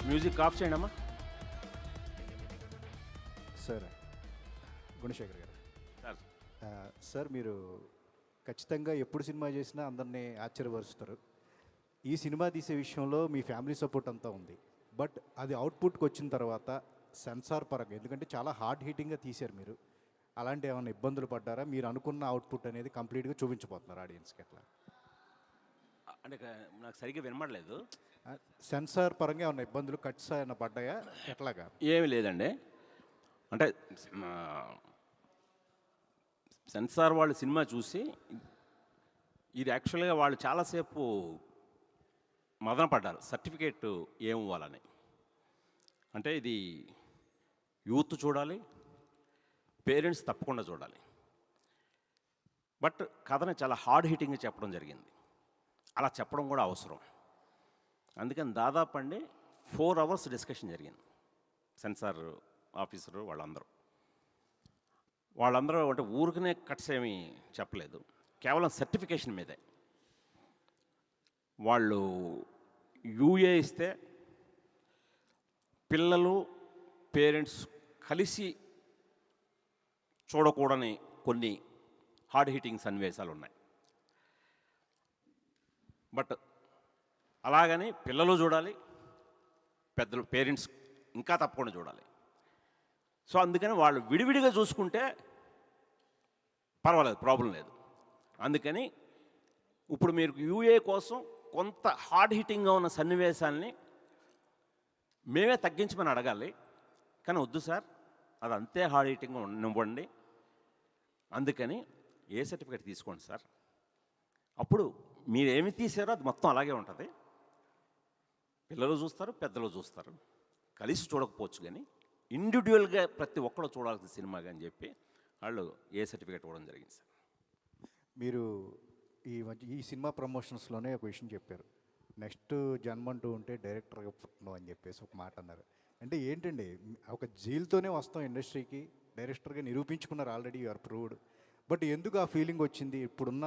Music of చేయండి అమ్మా. Sir Gunasekhar గారు, సార్ సార్ మీరు ఖచ్చితంగా ఎప్పుడు సినిమా చేసినా అందరినీ ఆశ్చర్యపరుస్తారు. ఈ సినిమా తీసే విషయంలో మీ ఫ్యామిలీ సపోర్ట్ అంతా ఉంది. బట్ అది అవుట్పుట్కి వచ్చిన తర్వాత సెన్సార్ పరంగా, ఎందుకంటే చాలా హార్డ్ హీటింగ్గా తీశారు మీరు, అలాంటి ఏమైనా ఇబ్బందులు పడ్డారా? మీరు అనుకున్న అవుట్పుట్ అనేది కంప్లీట్గా చూపించబోతున్నారు ఆడియన్స్కి ఎట్లా? అంటే నాకు సరిగ్గా వినమడలేదు. సెన్సార్ పరంగా ఏమైనా ఇబ్బందులు, కట్స్ ఏమైనా పడ్డాయా, ఎట్లాగా? ఏమి లేదండి. అంటే సెన్సార్ వాళ్ళు సినిమా చూసి ఇది యాక్చువల్గా వాళ్ళు చాలాసేపు మదన పడ్డారు సర్టిఫికేట్ ఏమివ్వాలని. అంటే ఇది యూత్ చూడాలి, పేరెంట్స్ తప్పకుండా చూడాలి. బట్ కథని చాలా హార్డ్ హిట్టింగ్గా చెప్పడం జరిగింది. అలా చెప్పడం కూడా అవసరం. అందుకని దాదాపు అండి 4 hours డిస్కషన్ జరిగింది. సెన్సార్ ఆఫీసరు వాళ్ళందరూ అంటే ఊరికనే కట్స్ ఏమీ చెప్పలేదు, కేవలం సర్టిఫికేషన్ మీదే. వాళ్ళు యూఏ ఇస్తే పిల్లలు పేరెంట్స్ కలిసి చూడకూడని కొన్ని హార్డ్ హిట్టింగ్ సన్నివేశాలు ఉన్నాయి. బట్ అలాగని పిల్లలు చూడాలి, పెద్దలు పేరెంట్స్ ఇంకా తప్పకుండా చూడాలి. సో అందుకని వాళ్ళు విడివిడిగా చూసుకుంటే పర్వాలేదు, ప్రాబ్లం లేదు. అందుకని ఇప్పుడు మీరు యూఏ కోసం కొంత హార్డ్ హిట్టింగ్గా ఉన్న సన్నివేశాలని మేమే తగ్గించమని అడగాలి. కానీ వద్దు సార్, అది అంతే హార్డ్ హిట్టింగ్గా ఇవ్వండి. అందుకని ఏ సర్టిఫికేట్ తీసుకోండి సార్, అప్పుడు మీరు ఏమి తీసారో అది మొత్తం అలాగే ఉంటుంది. పిల్లలు చూస్తారు, పెద్దలు చూస్తారు, కలిసి చూడకపోవచ్చు, కానీ ఇండివిజువల్గా ప్రతి ఒక్కరు చూడాల్సిన సినిమాగా అని చెప్పి వాళ్ళు ఏ సర్టిఫికేట్ ఇవ్వడం జరిగింది సార్. మీరు ఈ సినిమా ప్రమోషన్స్లోనే ఒక విషయం చెప్పారు, నెక్స్ట్ జన్మంటూ ఉంటే డైరెక్టర్గా పుట్టను అని చెప్పేసి ఒక మాట అన్నారు. అంటే ఏంటండి, ఒక జీల్తోనే వస్తాం ఇండస్ట్రీకి, డైరెక్టర్గా నిరూపించుకున్నారు, ఆల్రెడీ యూఆర్ ప్రూవ్డ్. బట్ ఎందుకు ఆ ఫీలింగ్ వచ్చింది? ఇప్పుడున్న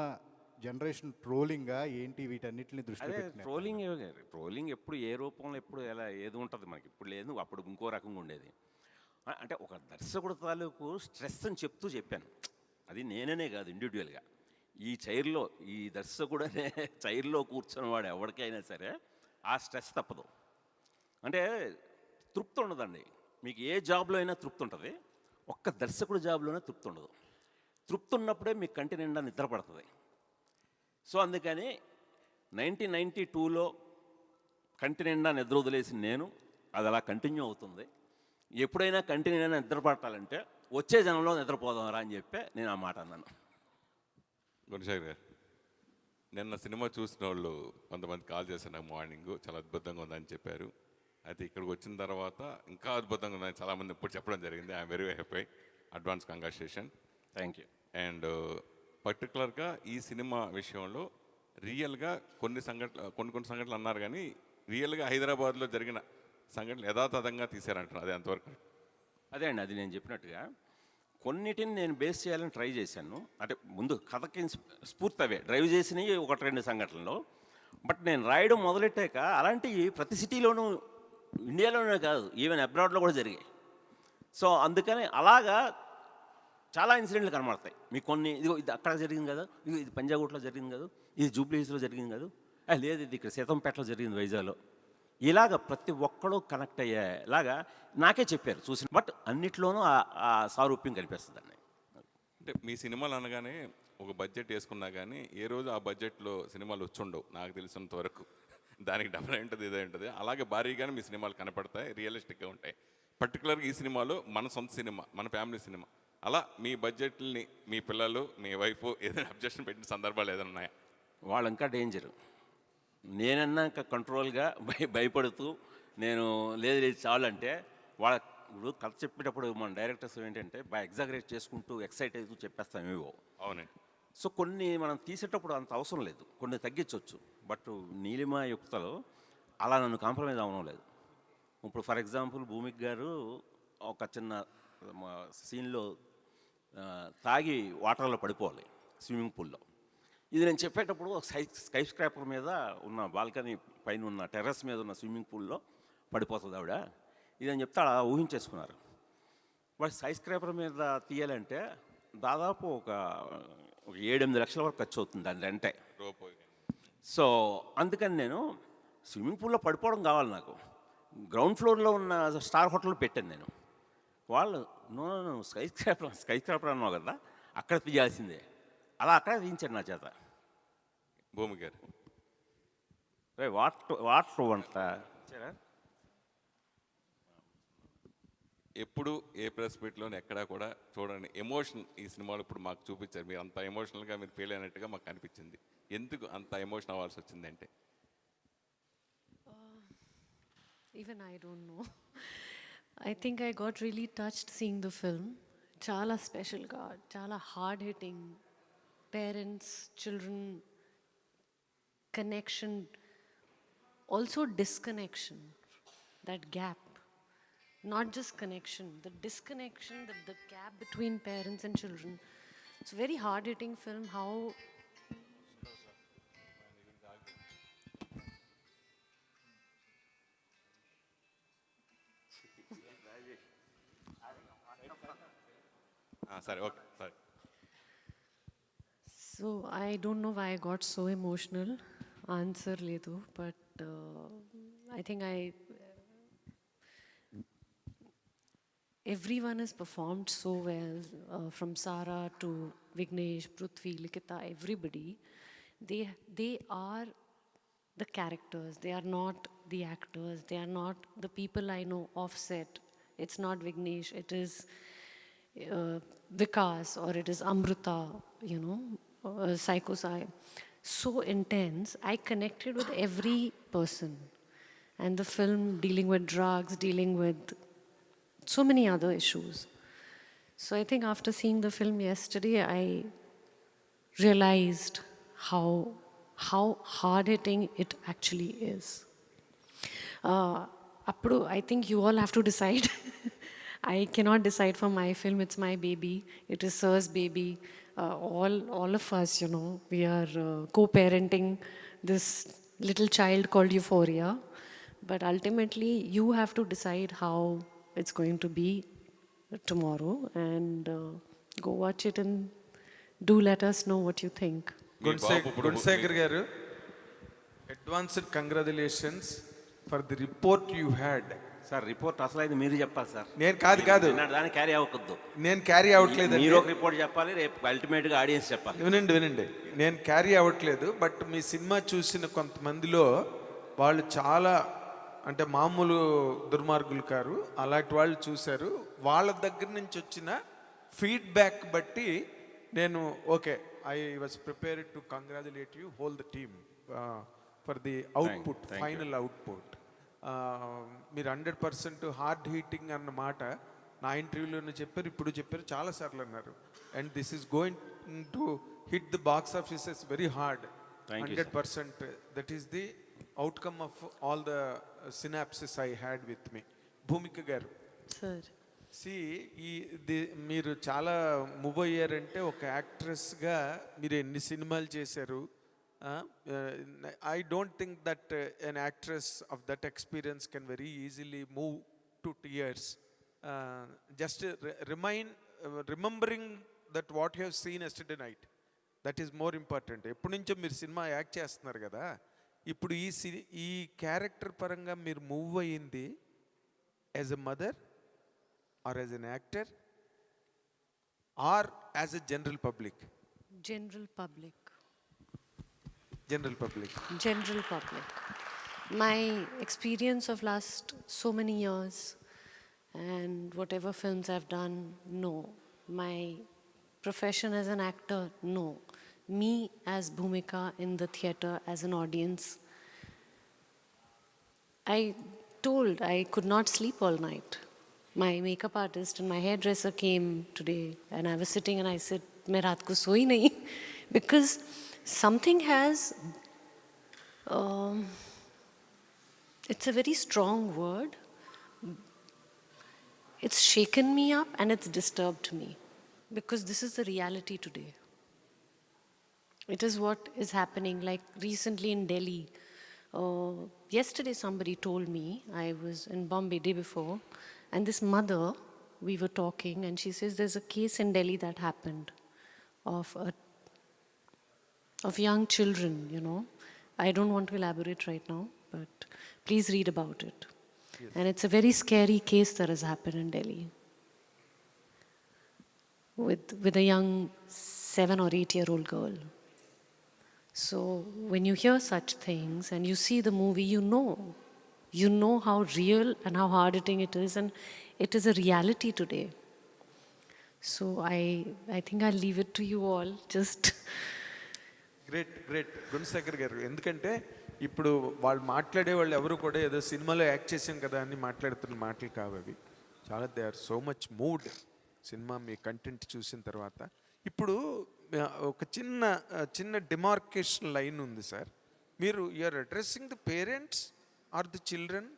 జనరేషన్ ట్రోలింగ్గా ఏంటి, వీటన్నిటిని దృష్టిలో పెట్టుకుని? ట్రోలింగ్ ఎప్పుడు ఏ రూపంలో ఎప్పుడు ఎలా ఏది ఉంటుంది మనకి, ఇప్పుడు లేదు, అప్పుడు ఇంకో రకంగా ఉండేది. అంటే ఒక దర్శకుడు తాలూకు స్ట్రెస్ అని చెప్పాను. అది నేననే కాదు, ఇండివిజువల్గా ఈ దర్శకుడు అనే చైర్లో కూర్చున్న వాడు ఎవరికైనా సరే ఆ స్ట్రెస్ తప్పదు. అంటే తృప్తి ఉండదండి. మీకు ఏ జాబ్లో అయినా తృప్తి ఉంటుంది, ఒక్క దర్శకుడు జాబ్లోనే తృప్తి ఉండదు. తృప్తి ఉన్నప్పుడే మీకు కంటి నిండా నిద్ర పడుతుంది. సో అందుకని 1992లో కంటి నిండా నిద్ర వదిలేసి నేను, అది అలా కంటిన్యూ అవుతుంది. ఎప్పుడైనా కంటి నిండా నిద్ర పట్టాలంటే వచ్చే జనంలో నిద్రపోదాంరా అని చెప్పి నేను ఆ మాట అన్నాను. గుణశేఖర్ గారు, నిన్న సినిమా చూసిన వాళ్ళు కొంతమంది కాల్ చేశారు నాకు మార్నింగ్, చాలా అద్భుతంగా ఉందని చెప్పారు. అయితే ఇక్కడికి వచ్చిన తర్వాత ఇంకా అద్భుతంగా ఉందని చాలామంది ఇప్పుడు చెప్పడం జరిగింది. I'm very happy. Advance congratulation. Thank you. And పర్టికులర్గా ఈ సినిమా విషయంలో రియల్గా కొన్ని సంఘటనలు అన్నారు, కానీ రియల్గా హైదరాబాద్లో జరిగిన సంఘటనలు యథాతథంగా తీశారంటున్నారు. అది ఎంతవరకు? అదే అండి, అది నేను చెప్పినట్టుగా కొన్నిటిని నేను బేస్ చేయాలని ట్రై చేశాను. అంటే ముందు కథకి స్ఫూర్తి అవే డ్రైవ్ చేసినవి 1-2 సంఘటనలు. బట్ నేను రాయడం మొదలెట్టాక అలాంటివి ప్రతి సిటీలోనూ, ఇండియాలోనే కాదు, ఈవెన్ అబ్రాడ్లో కూడా జరిగాయి. సో అందుకని అలాగా చాలా ఇన్సిడెంట్లు కనబడతాయి మీకు. కొన్ని ఇది అక్కడ జరిగింది కదా, ఇది పంజాగుట్లో జరిగింది కదా, ఇది జూబ్లీహిల్స్లో జరిగింది కదా, లేదు ఇది ఇక్కడ సీతంపేటలో జరిగింది, వైజాగ్లో. ఇలాగ ప్రతి ఒక్కడూ కనెక్ట్ అయ్యేలాగా నాకే చెప్పారు చూసిన. బట్ అన్నిట్లోనూ ఆ సారూప్యం కనిపిస్తుందండి. అంటే మీ సినిమాలు అనగానే ఒక బడ్జెట్ వేసుకున్నా కానీ ఏ రోజు ఆ బడ్జెట్లో సినిమాలు వచ్చుండవు నాకు తెలిసినంత వరకు. దానికి డబల్ ఉంటుంది, ఇదే ఉంటుంది. అలాగే భారీగానే మీ సినిమాలు కనపడతాయి, రియలిస్టిక్గా ఉంటాయి. పర్టికులర్గా ఈ సినిమాలో మన సొంత సినిమా, మన ఫ్యామిలీ సినిమా, అలా మీ బడ్జెట్ని మీ పిల్లలు మీ వైఫ్ ఏదైనా అబ్జెక్షన్ పెట్టిన సందర్భాలు ఏదైనా ఉన్నాయా? వాళ్ళు ఇంకా డేంజరు. నేనన్నా ఇంకా కంట్రోల్గా భయపడుతూ నేను లేదు చాలు అంటే, వాళ్ళ ఇప్పుడు కథ చెప్పేటప్పుడు మన డైరెక్టర్స్ ఏంటంటే బాగా ఎగ్జాగరేట్ చేసుకుంటూ ఎక్సైట్ అవుతూ చెప్పేస్తాం ఏవో. అవునండి. సో కొన్ని మనం తీసేటప్పుడు అంత అవసరం లేదు, కొన్ని తగ్గించవచ్చు. బట్ నీలిమ యుక్తలో అలా నన్ను కాంప్రమైజ్ అవ్వడం లేదు. ఇప్పుడు ఫర్ ఎగ్జాంపుల్ భూమిక్ గారు ఒక చిన్న సీన్లో తాగి వాటర్లో పడిపోవాలి స్విమ్మింగ్ పూల్లో. ఇది నేను చెప్పేటప్పుడు స్కై స్క్రాపర్ మీద ఉన్న బాల్కనీ పైన ఉన్న టెర్రస్ మీద ఉన్న స్విమ్మింగ్ పూల్లో పడిపోతుంది ఆవిడ ఇదని చెప్తే అలా ఊహించేసుకున్నారు. వాడు స్కై స్క్రాపర్ మీద తీయాలంటే దాదాపు ఒక 7-8 లక్షల వరకు ఖర్చు అవుతుంది దాని రెంటే. రోప్ సో అందుకని నేను స్విమ్మింగ్ పూల్లో పడిపోవడం కావాలి నాకు. గ్రౌండ్ ఫ్లోర్లో ఉన్న స్టార్ హోటల్లో పెట్టాను నేను. వాళ్ళు నో స్కై స్క్రాపర్ అన్నావు కదా, అక్కడ తీయాల్సిందే. అలా అక్కడ తీయించాడు నా చేత. భూమి గారు వాటర్ వంట ఎప్పుడు ఏ ప్రెస్ మీట్లోనే ఎక్కడా కూడా చూడండి ఎమోషన్ ఈ సినిమాలో ఇప్పుడు మాకు చూపించారు. మీరు అంత ఎమోషనల్గా మీరు ఫీల్ అయినట్టుగా మాకు అనిపించింది. ఎందుకు అంత ఎమోషన్ అవ్వాల్సి వచ్చిందంటే? Even I don't know. I think I got really touched seeing the film. Chala special ga, chala hard hitting. Parents, children, connection, also disconnection, that gap. Not just connection, the disconnection, the gap between parents and children. It's a very hard hitting film. How సరే okay సరే. So I don't know why I got so emotional. Answer ledu, but I think everyone has performed so well, from Sara to Vignesh, Prithvi, Likita, everybody. They are the characters. They are not the actors. They are not the people I know offset. It's not Vignesh. It is Vikas, or it is Amrita, you know, Psycho Sai. So intense. I connected with every person. And the film dealing with drugs, dealing with so many other issues. So I think after seeing the film yesterday, I realized how hard hitting it actually is. Appudu, I think you all have to decide. I cannot decide for my film. It's my baby. It is Sir's baby. All of us, you know, we are co-parenting this little child called Euphoria. But ultimately, you have to decide how it's going to be tomorrow, and go watch it and do let us know what you think. Gunsekhar garu, advanced congratulations for the report you had. Sir report అసలు అయితే మీరు చెప్పాలి sir. నేను కాదు దాన్ని carry అవ్వకూడదు. నేను carry అవ్వట్లేదు. మీరు ఒక రిపోర్ట్ చెప్పాలి, రేపు అల్టిమేట్గా ఆడియన్స్ చెప్పాలి. వినండి, నేను క్యారీ అవ్వట్లేదు. బట్ మీ సినిమా చూసిన కొంతమందిలో వాళ్ళు చాలా అంటే మామూలు దుర్మార్గులు కారు, అలాంటి వాళ్ళు చూశారు. వాళ్ళ దగ్గర నుంచి వచ్చిన ఫీడ్బ్యాక్ బట్టి నేను okay, I was prepared to congratulate you whole the team for the output, final output. మీరు 100% హార్డ్ హీటింగ్ అన్న మాట నా ఇంటర్వ్యూలోనే చెప్పారు, ఇప్పుడు చెప్పారు, చాలాసార్లు అన్నారు. And this is going to hit the box offices very hard. 100%. That is the outcome of all the synopsis I had with me. Bhumika గారు, సార్, మీరు చాలా మూవ్ అయ్యారంటే ఒక యాక్ట్రెస్గా మీరు ఎన్ని సినిమాలు చేశారు. I don't think that an actress of that experience can very easily move to tears. Just remembering that what you have seen yesterday night, that is more important. ఎప్పటి నుంచో మీరు సినిమా యాక్ట్ చేస్తున్నారు కదా, ఇప్పుడు ఈ క్యారెక్టర్ పరంగా మీరు move అయ్యింది as a mother, or as an actor, or as a general public? general public. General public. My experience of last so many years and whatever films I've done, no. My profession as an actor, no. Me as Bhumika in the theatre as an audience, I told I could not sleep all night. My makeup artist and my hairdresser came today, and I was sitting and I said, "मैं रात को सोई नहीं," because something has, it's a very strong word. It's shaken me up and it's disturbed me, because this is the reality today. It is what is happening. Like recently in Delhi, Yesterday, somebody told me, I was in Bombay day before, and this mother, we were talking, and she says there's a case in Delhi that happened of young children, you know. I don't want to elaborate right now, but please read about it. And it's a very scary case that has happened in Delhi with a young 7 or 8-year-old girl. So when you hear such things and you see the movie, you know how real and how hard-hitting it is, and it is a reality today. So I think I'll leave it to you all. Just great Gunasekhar గారు, ఎందుకంటే ఇప్పుడు వాళ్ళు మాట్లాడే వాళ్ళు ఎవరు కూడా ఏదో సినిమాలో యాక్ట్ చేసాం కదా అని మాట్లాడుతున్న మాటలు కావు అవి. చాలా they are so much mood cinema మీ కంటెంట్ చూసిన తర్వాత. ఇప్పుడు ఒక చిన్న డిమార్కేషన్ లైన్ ఉంది సార్. మీరు you are addressing the parents or the children?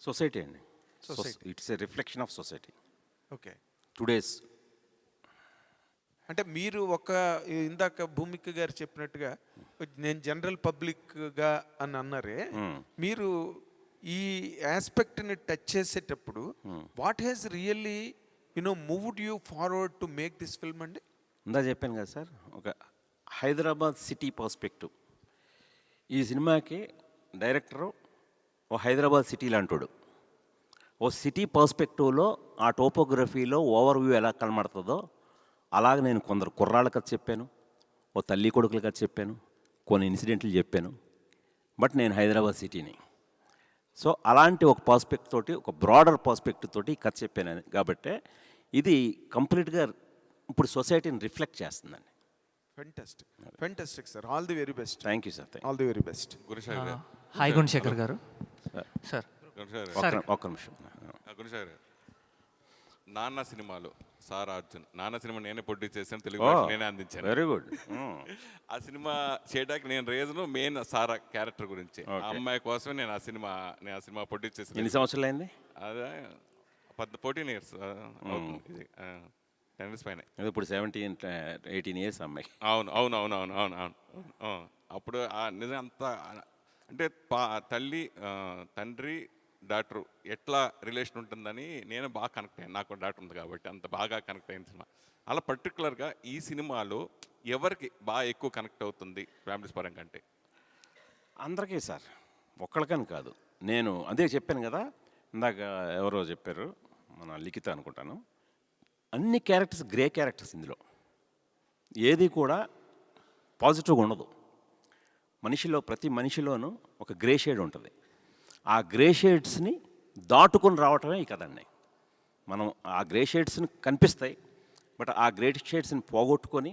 Society అండి. Society. It's a reflection of society okay. Today's. అంటే మీరు ఇందాక భూమిక గారు చెప్పినట్టుగా నేను జనరల్ పబ్లిక్గా అని అన్నారే, మీరు ఈ ఆస్పెక్ట్ని టచ్ చేసేటప్పుడు what has really moved you forward to make this film అండి? ఇందా చెప్పాను కదా సార్, ఒక హైదరాబాద్ సిటీ పర్స్పెక్టివ్. ఈ సినిమాకి డైరెక్టరు ఓ హైదరాబాద్ సిటీ లాంటోడు. ఓ సిటీ పర్స్పెక్టివ్లో ఆ టోపోగ్రఫీలో ఓవర్ వ్యూ ఎలా కనబడుతుందో అలాగ నేను కొందరు కుర్రాళ్ళ కథ చెప్పాను, ఓ తల్లి కొడుకుల కథ చెప్పాను, కొన్ని ఇన్సిడెంట్లు చెప్పాను. బట్ నేను హైదరాబాద్ సిటీని. సో అలాంటి ఒక పర్స్పెక్ట్ తోటి, ఒక బ్రాడర్ పర్స్పెక్టివ్ తోటి కథ చెప్పాను. కాబట్టి ఇది కంప్లీట్గా ఇప్పుడు సొసైటీని రిఫ్లెక్ట్ చేస్తుందండి. Fantastic sir. All the very best. Thank you sir. All the very best. Gurushekar గారు. హాయ్ గుణశేఖర్ గారు. సార్ ఒక్క నిమిషం. గురుశేఖర్ గారు, నాన్న సినిమాలో సార్ అర్జున్, నాన్న సినిమా నేనే ప్రొడ్యూస్ చేశాను, తెలుగు భాష నేనే అందించాను. Very good. ఆ సినిమా చేయడానికి నేను రీజను మెయిన్ సారా క్యారెక్టర్ గురించి. ఆ అమ్మాయి కోసమే నేను ఆ సినిమా ప్రొడ్యూస్ చేశాను. ఎన్ని సంవత్సరాలు అయింది? అదే 14 years అవుతుంది. ఇది 10 years పైన. ఇప్పుడు 17-18 years అమ్మాయి. అవును. అప్పుడు నిజం అంతా అంటే తల్లి తండ్రి డాక్టర్ ఎట్లా రిలేషన్ ఉంటుందని నేను బాగా కనెక్ట్ అయ్యాను. నాకు డాక్టర్ ఉంది కాబట్టి అంత బాగా కనెక్ట్ అయిన సినిమా. అలా పర్టికులర్గా ఈ సినిమాలో ఎవరికి బాగా ఎక్కువ కనెక్ట్ అవుతుంది ఫ్యామిలీస్ పరంగా అంటే? అందరికీ సార్, ఒక్కళ్ళకని కాదు. నేను అదే చెప్పాను కదా ఇందాక, ఎవరో చెప్పారు, మన లిఖిత అనుకుంటాను. అన్ని క్యారెక్టర్స్ గ్రే క్యారెక్టర్స్ ఇందులో. ఏది కూడా పాజిటివ్గా ఉండదు. ప్రతి మనిషిలోనూ ఒక గ్రే షేడ్ ఉంటుంది. ఆ గ్రే షేడ్స్ని దాటుకొని రావటమే ఈ కథండి. మనం ఆ గ్రే షేడ్స్ని కనిపిస్తాయి, బట్ ఆ గ్రే షేడ్స్ని పోగొట్టుకొని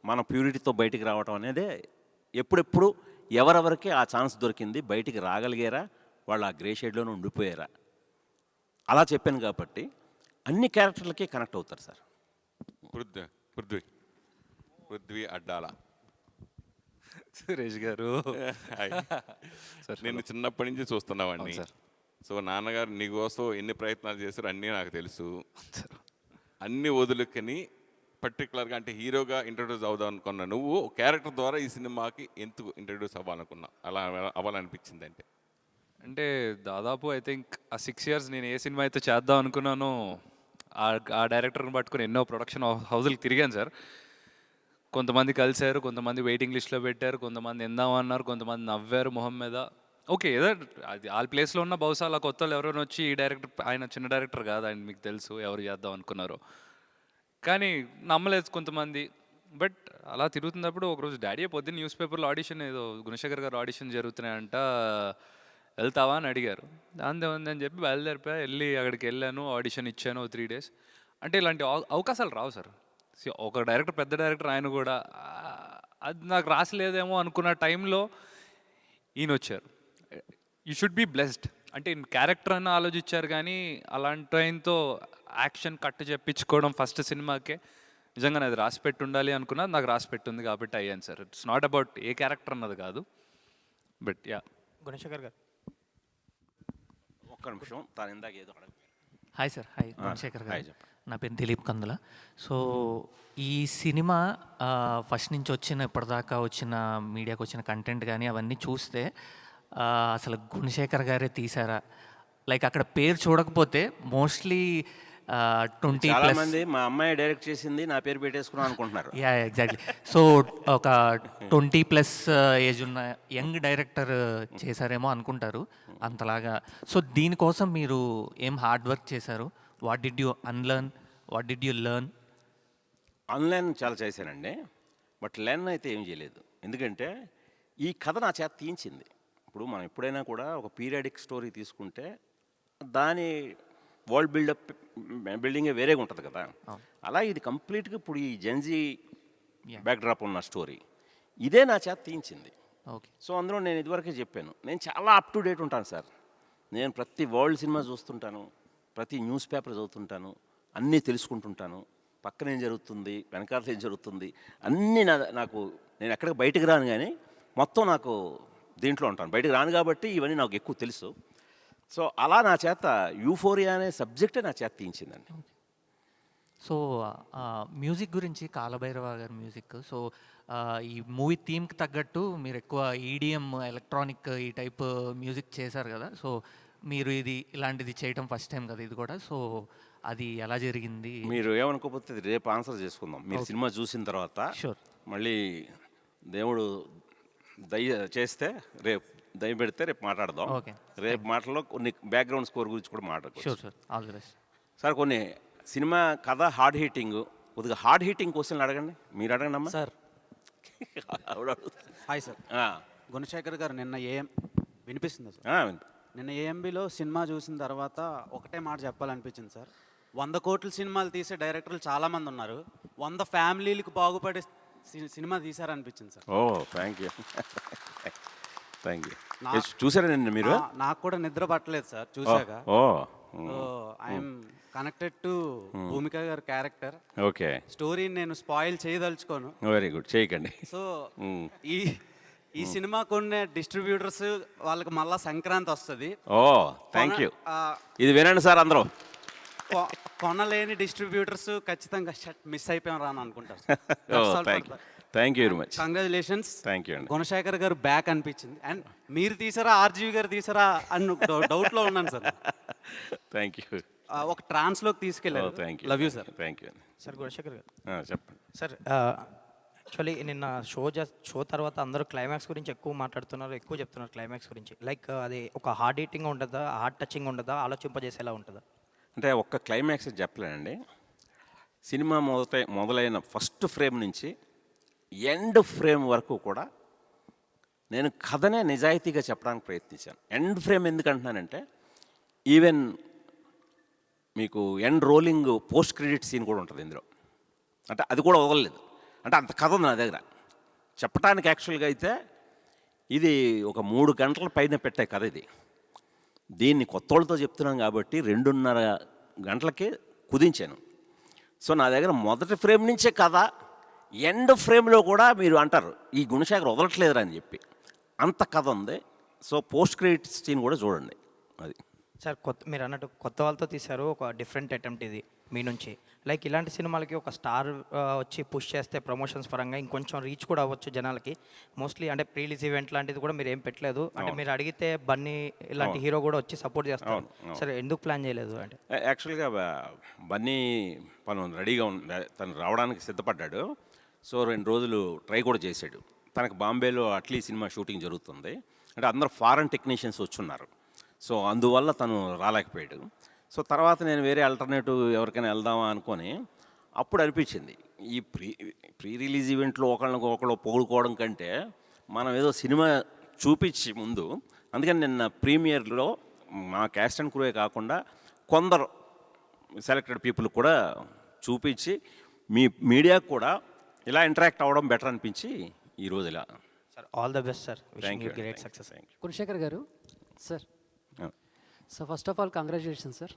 మన ప్యూరిటీతో బయటికి రావటం అనేదే. ఎప్పుడెప్పుడు ఎవరెవరికి ఆ ఛాన్స్ దొరికింది, బయటికి రాగలిగారా, వాళ్ళు ఆ గ్రే షేడ్లోనే ఉండిపోయారా, అలా చెప్పాను కాబట్టి అన్ని క్యారెక్టర్లకి కనెక్ట్ అవుతారు సార్. పృథ్వీ అడ్డాల. సురేష్ గారు, నేను చిన్నప్పటి నుంచి చూస్తున్నావాడిని. సో నాన్నగారు నీకోసం ఎన్ని ప్రయత్నాలు చేశారు అన్నీ నాకు తెలుసు. అన్ని వదులుకొని పర్టికులర్గా అంటే హీరోగా ఇంట్రడ్యూస్ అవుదాం అనుకున్నా నువ్వు క్యారెక్టర్ ద్వారా ఈ సినిమాకి ఎందుకు ఇంట్రడ్యూస్ అవ్వాలనుకున్నా, అలా అవ్వాలనిపించింది అంటే? అంటే దాదాపు ఐ థింక్ ఆ 6 years నేను ఏ సినిమా అయితే చేద్దాం అనుకున్నానో ఆ డైరెక్టర్ని పట్టుకుని ఎన్నో ప్రొడక్షన్ హౌజులకు తిరిగాను సార్. కొంతమంది కలిశారు, కొంతమంది వెయిటింగ్ లిస్ట్లో పెట్టారు, కొంతమంది ఎందామన్నారు, కొంతమంది నవ్వారు మొహం మీద. ఓకే, ఏదో అది వాళ్ళ ప్లేస్లో ఉన్న బహుశా అలా కొత్త వాళ్ళు ఎవరైనా వచ్చి ఈ డైరెక్టర్, ఆయన చిన్న డైరెక్టర్ కాదు, ఆయన మీకు తెలుసు ఎవరు చేద్దాం అనుకున్నారు, కానీ నమ్మలేదు కొంతమంది. బట్ అలా తిరుగుతున్నప్పుడు ఒకరోజు డాడీ పొద్దున్న న్యూస్ పేపర్లో ఆడిషన్, ఏదో గుణశేఖర్ గారు ఆడిషన్ జరుగుతున్నాయంట, వెళ్తావా అని అడిగారు. దాని ఉందని చెప్పి బయలుదేరిపోయా. అక్కడికి వెళ్ళాను, ఆడిషన్ ఇచ్చాను 3 days. అంటే ఇలాంటి అవకాశాలు రావు సార్. ఒక డైరెక్టర్, పెద్ద డైరెక్టర్, ఆయన కూడా అది నాకు రాసలేదేమో అనుకున్న టైంలో ఈయన వచ్చారు. You should be blessed. అంటే క్యారెక్టర్ అని ఆలోచించారు, కానీ అలాంటి ఆయనతో యాక్షన్ కట్ చెప్పించుకోవడం ఫస్ట్ సినిమాకే నిజంగా అది రాసి పెట్టి ఉండాలి అనుకున్నది నాకు రాసి పెట్టుంది కాబట్టి అయ్యాను sir. It's not about a character అన్నది కాదు. But yeah. గుణశేఖర్ గారు, ఒక్క నిమిషం, తాను ఇందాక ఏదో అడగ. Hi sir. హాయ్ గుణశేఖర్ గారు. నా పేరు దిలీప్ కందుల. సో ఈ సినిమా ఫస్ట్ నుంచి వచ్చిన ఇప్పటిదాకా వచ్చిన మీడియాకి వచ్చిన కంటెంట్ కానీ అవన్నీ చూస్తే అసలు గుణశేఖర్ గారే తీశారా, లైక్ అక్కడ పేరు చూడకపోతే మోస్ట్లీ 20 చాలా ప్లస్, మంది మా అమ్మాయి డైరెక్ట్ చేసింది నా పేరు పెట్టేసుకున్నాం అనుకుంటున్నారు. Yeah exactly. సో ఒక 20+ ఏజ్ ఉన్న యంగ్ డైరెక్టర్ చేశారేమో అనుకుంటారు అంతలాగా. సో దీనికోసం మీరు ఏం హార్డ్ వర్క్ చేశారు? What did you unlearn, what did you learn? Online చాలా చేశానండి, బట్ లెర్న్ అయితే ఏం చేయలేదు. ఎందుకంటే ఈ కథ నా చేత తీయించింది. ఇప్పుడు మనం ఎప్పుడైనా కూడా ఒక పీరియాడిక్ స్టోరీ తీసుకుంటే దాని వరల్డ్ బిల్డింగే వేరేగా ఉంటుంది కదా. అలా ఇది కంప్లీట్గా ఇప్పుడు ఈ జెన్జీ బ్యాక్డ్రాప్ ఉన్న స్టోరీ ఇదే నా చేత తీయించింది. ఓకే. సో అందులో నేను ఇదివరకే చెప్పాను, నేను చాలా అప్ టు డేట్ ఉంటాను సార్. నేను ప్రతి వరల్డ్ సినిమా చూస్తుంటాను, ప్రతి న్యూస్ పేపర్ చదువుతుంటాను, అన్నీ తెలుసుకుంటుంటాను. పక్కన ఏం జరుగుతుంది, వెనకాల ఏం జరుగుతుంది, అన్నీ నాకు నేను ఎక్కడికి బయటకు రాను, కానీ మొత్తం నాకు దీంట్లో ఉంటాను. బయటకు రాను కాబట్టి ఇవన్నీ నాకు ఎక్కువ తెలుసు. సో అలా నా చేత యూఫోరియా అనే సబ్జెక్టే నా చేత తీయించిందండి. సో మ్యూజిక్ గురించి, కాలభైరవ గారి మ్యూజిక్. సో ఈ మూవీ థీమ్కి తగ్గట్టు మీరు ఎక్కువ ఈడిఎం, ఎలక్ట్రానిక్ ఈ టైప్ మ్యూజిక్ చేశారు కదా. సో మీరు ఇలాంటిది చేయటం ఫస్ట్ టైం కదా ఇది కూడా. సో అది ఎలా జరిగింది? మీరు ఏమనుకోకపోతే రేపు ఆన్సర్ చేసుకుందాం. మీరు సినిమా చూసిన తర్వాత షూర్. మళ్ళీ దేవుడు దయ చేస్తే రేపు దయ పెడితే రేపు మాట్లాడదాం. ఓకే. రేపు మాటల్లో కొన్ని బ్యాక్గ్రౌండ్ స్కోర్ గురించి కూడా మాట్లాడుకోవచ్చు. Sure sir, all the best. Sir కొన్ని సినిమా కథ హార్డ్ హీటింగ్, కొద్దిగా హార్డ్ హీటింగ్ క్వశ్చన్లు అడగండి. మీరు అడగండి అమ్మా. సార్ ఆవిడ అడుగుతుంది. Hi sir. ఆ, గుణశేఖర్ గారు నిన్న వినిపిస్తుందా సార్? ఆ, నిన్న ఏఎంబిలో సినిమా చూసిన తర్వాత ఒకటే మాట చెప్పాలనిపించింది సార్. 100 కోట్ల సినిమాలు తీసే డైరెక్టర్లు చాలామంది ఉన్నారు, 100 ఫ్యామిలీలకు బాగుపడే సినిమా తీశారనిపించింది sir. Oh thank you thank you. చూసారా నిన్న మీరు? నాకు కూడా నిద్ర పట్టలేదు సార్ చూశాక. Oh I'm connected to Bhumika గారి క్యారెక్టర్. ఓకే, స్టోరీని నేను స్పాయిల్ చేయదలుచుకోను. వెరీ గుడ్, చేయకండి. సో ఈ సినిమా కొన్ని డిస్ట్రిబ్యూటర్స్ వాళ్ళకి మళ్ళా సంక్రాంతి వస్తుంది. Oh thank you. ఇది వినండి సార్ అందరూ. కొనలేని డిస్ట్రిబ్యూటర్స్ ఖచ్చితంగా మిస్ అయిపోయాం రాను అనుకుంటారు. Thank you very much. Congratulations. Thank you అండి. గుణశేఖర్ గారు బ్యాక్ అనిపించింది. అండ్ మీరు తీసారా ఆర్జీవి గారు తీసారా అని డౌట్లో ఉన్నాను సార్. Thank you. ఒక ట్రాన్స్లోకి తీసుకెళ్ళారు. Thank you. Love you sir. Thank you. Sir Gunasekhar గారు, చెప్పండి సార్ యాక్చువల్లీ నిన్న షో తర్వాత అందరూ క్లైమాక్స్ గురించి ఎక్కువ మాట్లాడుతున్నారు, ఎక్కువ చెప్తున్నారు క్లైమాక్స్ గురించి. లైక్ అది ఒక హార్డ్ హీటింగ్ ఉంటుందా, హార్డ్ టచింగ్ ఉంటుందా, ఆలోచింపజేసేలా ఉంటుందా? అంటే ఒక్క క్లైమాక్స్ చెప్పలేనండి. సినిమా మొదలైన ఫస్ట్ ఫ్రేమ్ నుంచి ఎండ్ ఫ్రేమ్ వరకు కూడా నేను కథనే నిజాయితీగా చెప్పడానికి ప్రయత్నించాను. ఎండ్ ఫ్రేమ్ ఎందుకంటున్నానంటే ఈవెన్ మీకు end rolling post credit scene కూడా ఉంటుంది ఇందులో. అంటే అది కూడా వదలలేదు. అంటే అంత కథ ఉంది నా దగ్గర చెప్పడానికి. యాక్చువల్గా అయితే ఇది ఒక 3 గంటల పైన పెట్టే కథ ఇది. దీన్ని కొత్త వాళ్ళతో చెప్తున్నాను కాబట్టి 2.5 గంటలకే కుదించాను. సో నా దగ్గర మొదటి ఫ్రేమ్ నుంచే కథ, ఎండ్ ఫ్రేమ్లో కూడా మీరు అంటారు ఈ గుణశేఖర్ వదలట్లేదురా అని చెప్పి అంత కథ ఉంది. సో పోస్ట్ క్రెడిట్ సీన్ కూడా చూడండి. అది సార్ మీరు అన్నట్టు కొత్త వాళ్ళతో తీశారు, ఒక డిఫరెంట్ అటెంప్ట్ ఇది మీ నుంచి. లైక్ ఇలాంటి సినిమాలకి ఒక స్టార్ వచ్చి పుష్ చేస్తే ప్రమోషన్స్ పరంగా ఇంకొంచెం రీచ్ కూడా అవ్వచ్చు జనాలకి. మోస్ట్లీ అంటే ప్రీలీజ్ ఈవెంట్ లాంటిది కూడా మీరు ఏం పెట్టలేదు. అంటే మీరు అడిగితే బన్నీ ఇలాంటి హీరో కూడా వచ్చి సపోర్ట్ చేస్తారు. సరే ఎందుకు ప్లాన్ చేయలేదు అంటే? యాక్చువల్గా బన్నీ తను రెడీగా తను రావడానికి సిద్ధపడ్డాడు. సో 2 రోజులు ట్రై కూడా చేశాడు. తనకు బాంబేలో అట్లీ సినిమా షూటింగ్ జరుగుతుంది. అంటే అందరూ ఫారెన్ టెక్నీషియన్స్ వచ్చున్నారు. సో అందువల్ల తను రాలేకపోయాడు. సో తర్వాత నేను వేరే ఆల్టర్నేటివ్ ఎవరికైనా వెళ్దామా అనుకొని అప్పుడు అనిపించింది ఈ ప్రీ రిలీజ్ ఈవెంట్లో ఒకళ్ళు పొగుడుకోవడం కంటే మనం ఏదో సినిమా చూపించి ముందు, అందుకని నిన్న ప్రీమియర్లో మా క్యాస్ట్ అండ్ క్రూయే కాకుండా కొందరు సెలెక్టెడ్ పీపుల్ కూడా చూపించి మీ మీడియాకు కూడా ఇలా ఇంటరాక్ట్ అవ్వడం బెటర్ అనిపించి ఈరోజు ఇలా. Sir all the best sir. Thank you. Great success. Gunasekhar గారు sir. So first of all congratulation sir.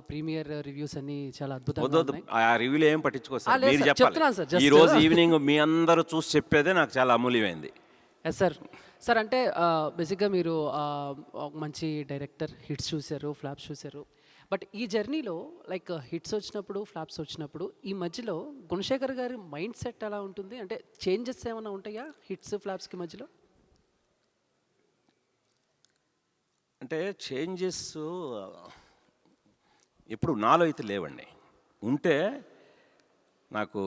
Premiere reviews అన్ని చాలా అద్భుతంగా ఉన్నాయి. ఆ రివ్యూలు ఏం పట్టించుకోవచ్చు, లేదు మీరు సార్, చెప్తున్నాను సార్, చెప్పాలి. ఈ రోజు ఈవినింగ్ మీ అందరూ చూసి చెప్పేదే నాకు చాలా అమూల్యమైంది. Yes sir. సార్ అంటే బేసిక్గా మీరు ఒక మంచి డైరెక్టర్, హిట్స్ చూశారు, ఫ్లాప్స్ చూశారు. బట్ ఈ జర్నీలో లైక్ హిట్స్ వచ్చినప్పుడు ఫ్లాప్స్ వచ్చినప్పుడు ఈ మధ్యలో గుణశేఖర్ గారి మైండ్ సెట్ ఎలా ఉంటుంది, అంటే చేంజెస్ ఏమైనా ఉంటాయా హిట్స్ ఫ్లాప్స్కి మధ్యలో? అంటే చేంజెస్ ఇప్పుడు నాలో అయితే లేవండి. ఉంటే నాకు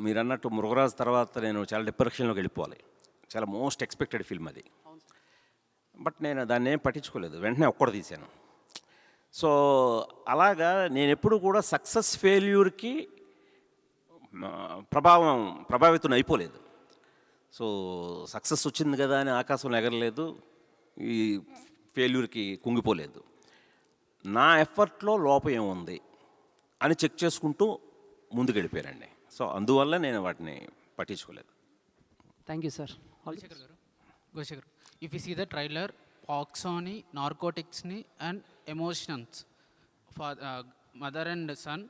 మీరు అన్నట్టు మృగరాజ్ తర్వాత నేను చాలా డిప్రెషన్లోకి వెళ్ళిపోవాలి. చాలా మోస్ట్ ఎక్స్పెక్టెడ్ ఫిల్మ్ అది. బట్ నేను దాన్ని ఏం పట్టించుకోలేదు, వెంటనే ఒక్కడు తీశాను. సో అలాగా నేను ఎప్పుడు కూడా సక్సెస్ ఫెయిల్యూర్కి ప్రభావితం అయిపోలేదు. సో సక్సెస్ వచ్చింది కదా అని ఆకాశంలో ఎగరలేదు, ఈ ఫెయిల్యూర్కి కుంగిపోలేదు. నా ఎఫర్ట్లో లోపం ఏముంది అని చెక్ చేసుకుంటూ ముందుకు వెళ్ళిపోయారండి. సో అందువల్ల నేను వాటిని పట్టించుకోలేదు. Thank you sir. Goshekar, if you see the trailer, Oxoni, narcotics ni and emotions for mother and son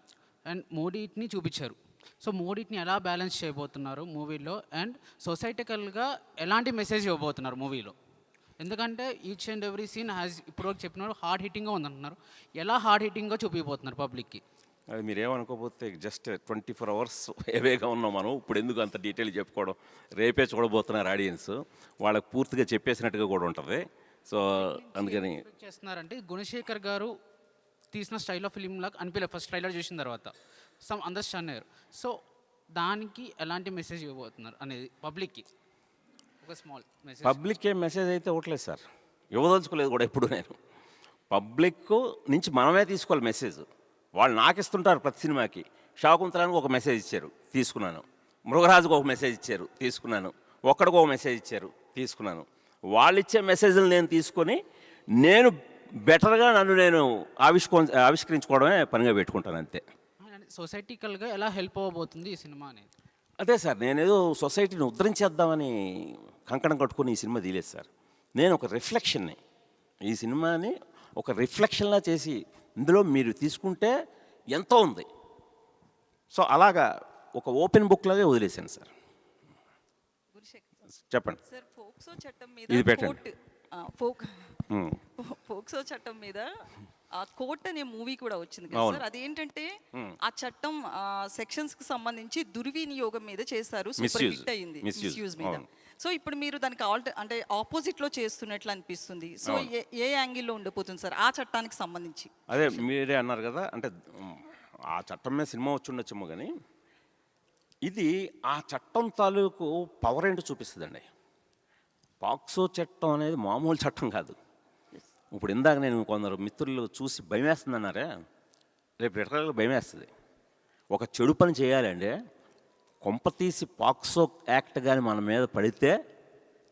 and మూడింటిని చూపించారు. సో మూడింటిని ఎలా బ్యాలెన్స్ చేయబోతున్నారు మూవీలో, అండ్ సొసైటికల్గా ఎలాంటి మెసేజ్ ఇవ్వబోతున్నారు మూవీలో? ఎందుకంటే each and every scene has ఇప్పుడు చెప్పినారు హార్డ్ హిట్టింగ్గా ఉందంటున్నారు, ఎలా హార్డ్ హిట్టింగ్గా చూపించబోతున్నారు పబ్లిక్కి? అది మీరేమనుకోకపోతే జస్ట్ 24 hours ఏవేగా ఉన్నాం మనం. ఇప్పుడు ఎందుకు అంత డీటెయిల్ చెప్పుకోవడం, రేపే చూడబోతున్నారు ఆడియన్స్, వాళ్ళకి పూర్తిగా చెప్పేసినట్టుగా కూడా ఉంటుంది. సో అందుకని చేస్తున్నారంటే గుణశేఖర్ గారు తీసిన స్టైల్ ఆఫ్ ఫిలిం లాగా అనిపించలేదు ఫస్ట్ ట్రైలర్ చూసిన తర్వాత. సమ్ అండర్స్టాండ్ అయ్యారు. సో దానికి ఎలాంటి మెసేజ్ ఇవ్వబోతున్నారు అనేది పబ్లిక్కి ఒక స్మాల్ మెసేజ్? పబ్లిక్ ఏం మెసేజ్ అయితే ఇవ్వట్లేదు సార్, ఇవ్వదలుచుకోలేదు కూడా ఎప్పుడు. నేను పబ్లిక్ నుంచి మనమే తీసుకోవాలి మెసేజ్. వాళ్ళు నాకు ఇస్తుంటారు ప్రతి సినిమాకి. శాకుంతలానికి ఒక మెసేజ్ ఇచ్చారు, తీసుకున్నాను. మృగరాజుకు ఒక మెసేజ్ ఇచ్చారు, తీసుకున్నాను. ఒక్కడికి ఒక మెసేజ్ ఇచ్చారు, తీసుకున్నాను. వాళ్ళు ఇచ్చే మెసేజ్లు నేను తీసుకొని నేను బెటర్గా నన్ను నేను ఆవిష్కరించుకోవడమే పనిగా పెట్టుకుంటాను, అంతే. సొసైటికల్గా ఎలా హెల్ప్ అవ్వబోతుంది ఈ సినిమా అనేది? అదే సార్, నేనేదో సొసైటీని ఉద్ధరించేద్దామని కంకణం కట్టుకొని ఈ సినిమా తీయలేదు సార్. నేను ఒక రిఫ్లెక్షన్ని, ఈ సినిమాని ఒక రిఫ్లెక్షన్లా చేసి ఇందులో మీరు తీసుకుంటే ఎంతో ఉంది. సో అలాగా ఒక ఓపెన్ బుక్ లాగే వదిలేశాను సార్. చెప్పండి సార్. ఫోక్సో చట్టం మీద ఇది పెట్టండి. ఫోక్సో చట్టం మీద కోర్ట్ అనే మూవీ కూడా వచ్చింది కదా సార్. అదేంటంటే ఆ చట్టం సెక్షన్స్ కి సంబంధించి దుర్వినియోగం మీద చేశారు, సూపర్ హిట్ అయింది, మిస్యూజ్ మీద. సో ఇప్పుడు మీరు దానికి అంటే ఆపోజిట్ లో చేస్తున్నట్లు అనిపిస్తుంది. సో ఏ యాంగిల్లో ఉండిపోతుంది సార్ ఆ చట్టానికి సంబంధించి? అదే మీరే అన్నారు కదా, అంటే ఆ చట్టం మీద సినిమా వచ్చి ఉండొచ్చేమో, కానీ ఇది ఆ చట్టం తాలూకు పవర్ ఏంటో చూపిస్తుందండి. పాక్సో చట్టం అనేది మామూలు చట్టం కాదు. ఇప్పుడు ఇందాక నేను కొందరు మిత్రులు చూసి భయం వేస్తుంది అన్నారే, రేపు రిటర్న్లో భయం వేస్తుంది. ఒక చెడు పని చేయాలంటే కొంపతీసి పాక్సో యాక్ట్ కానీ మన మీద పడితే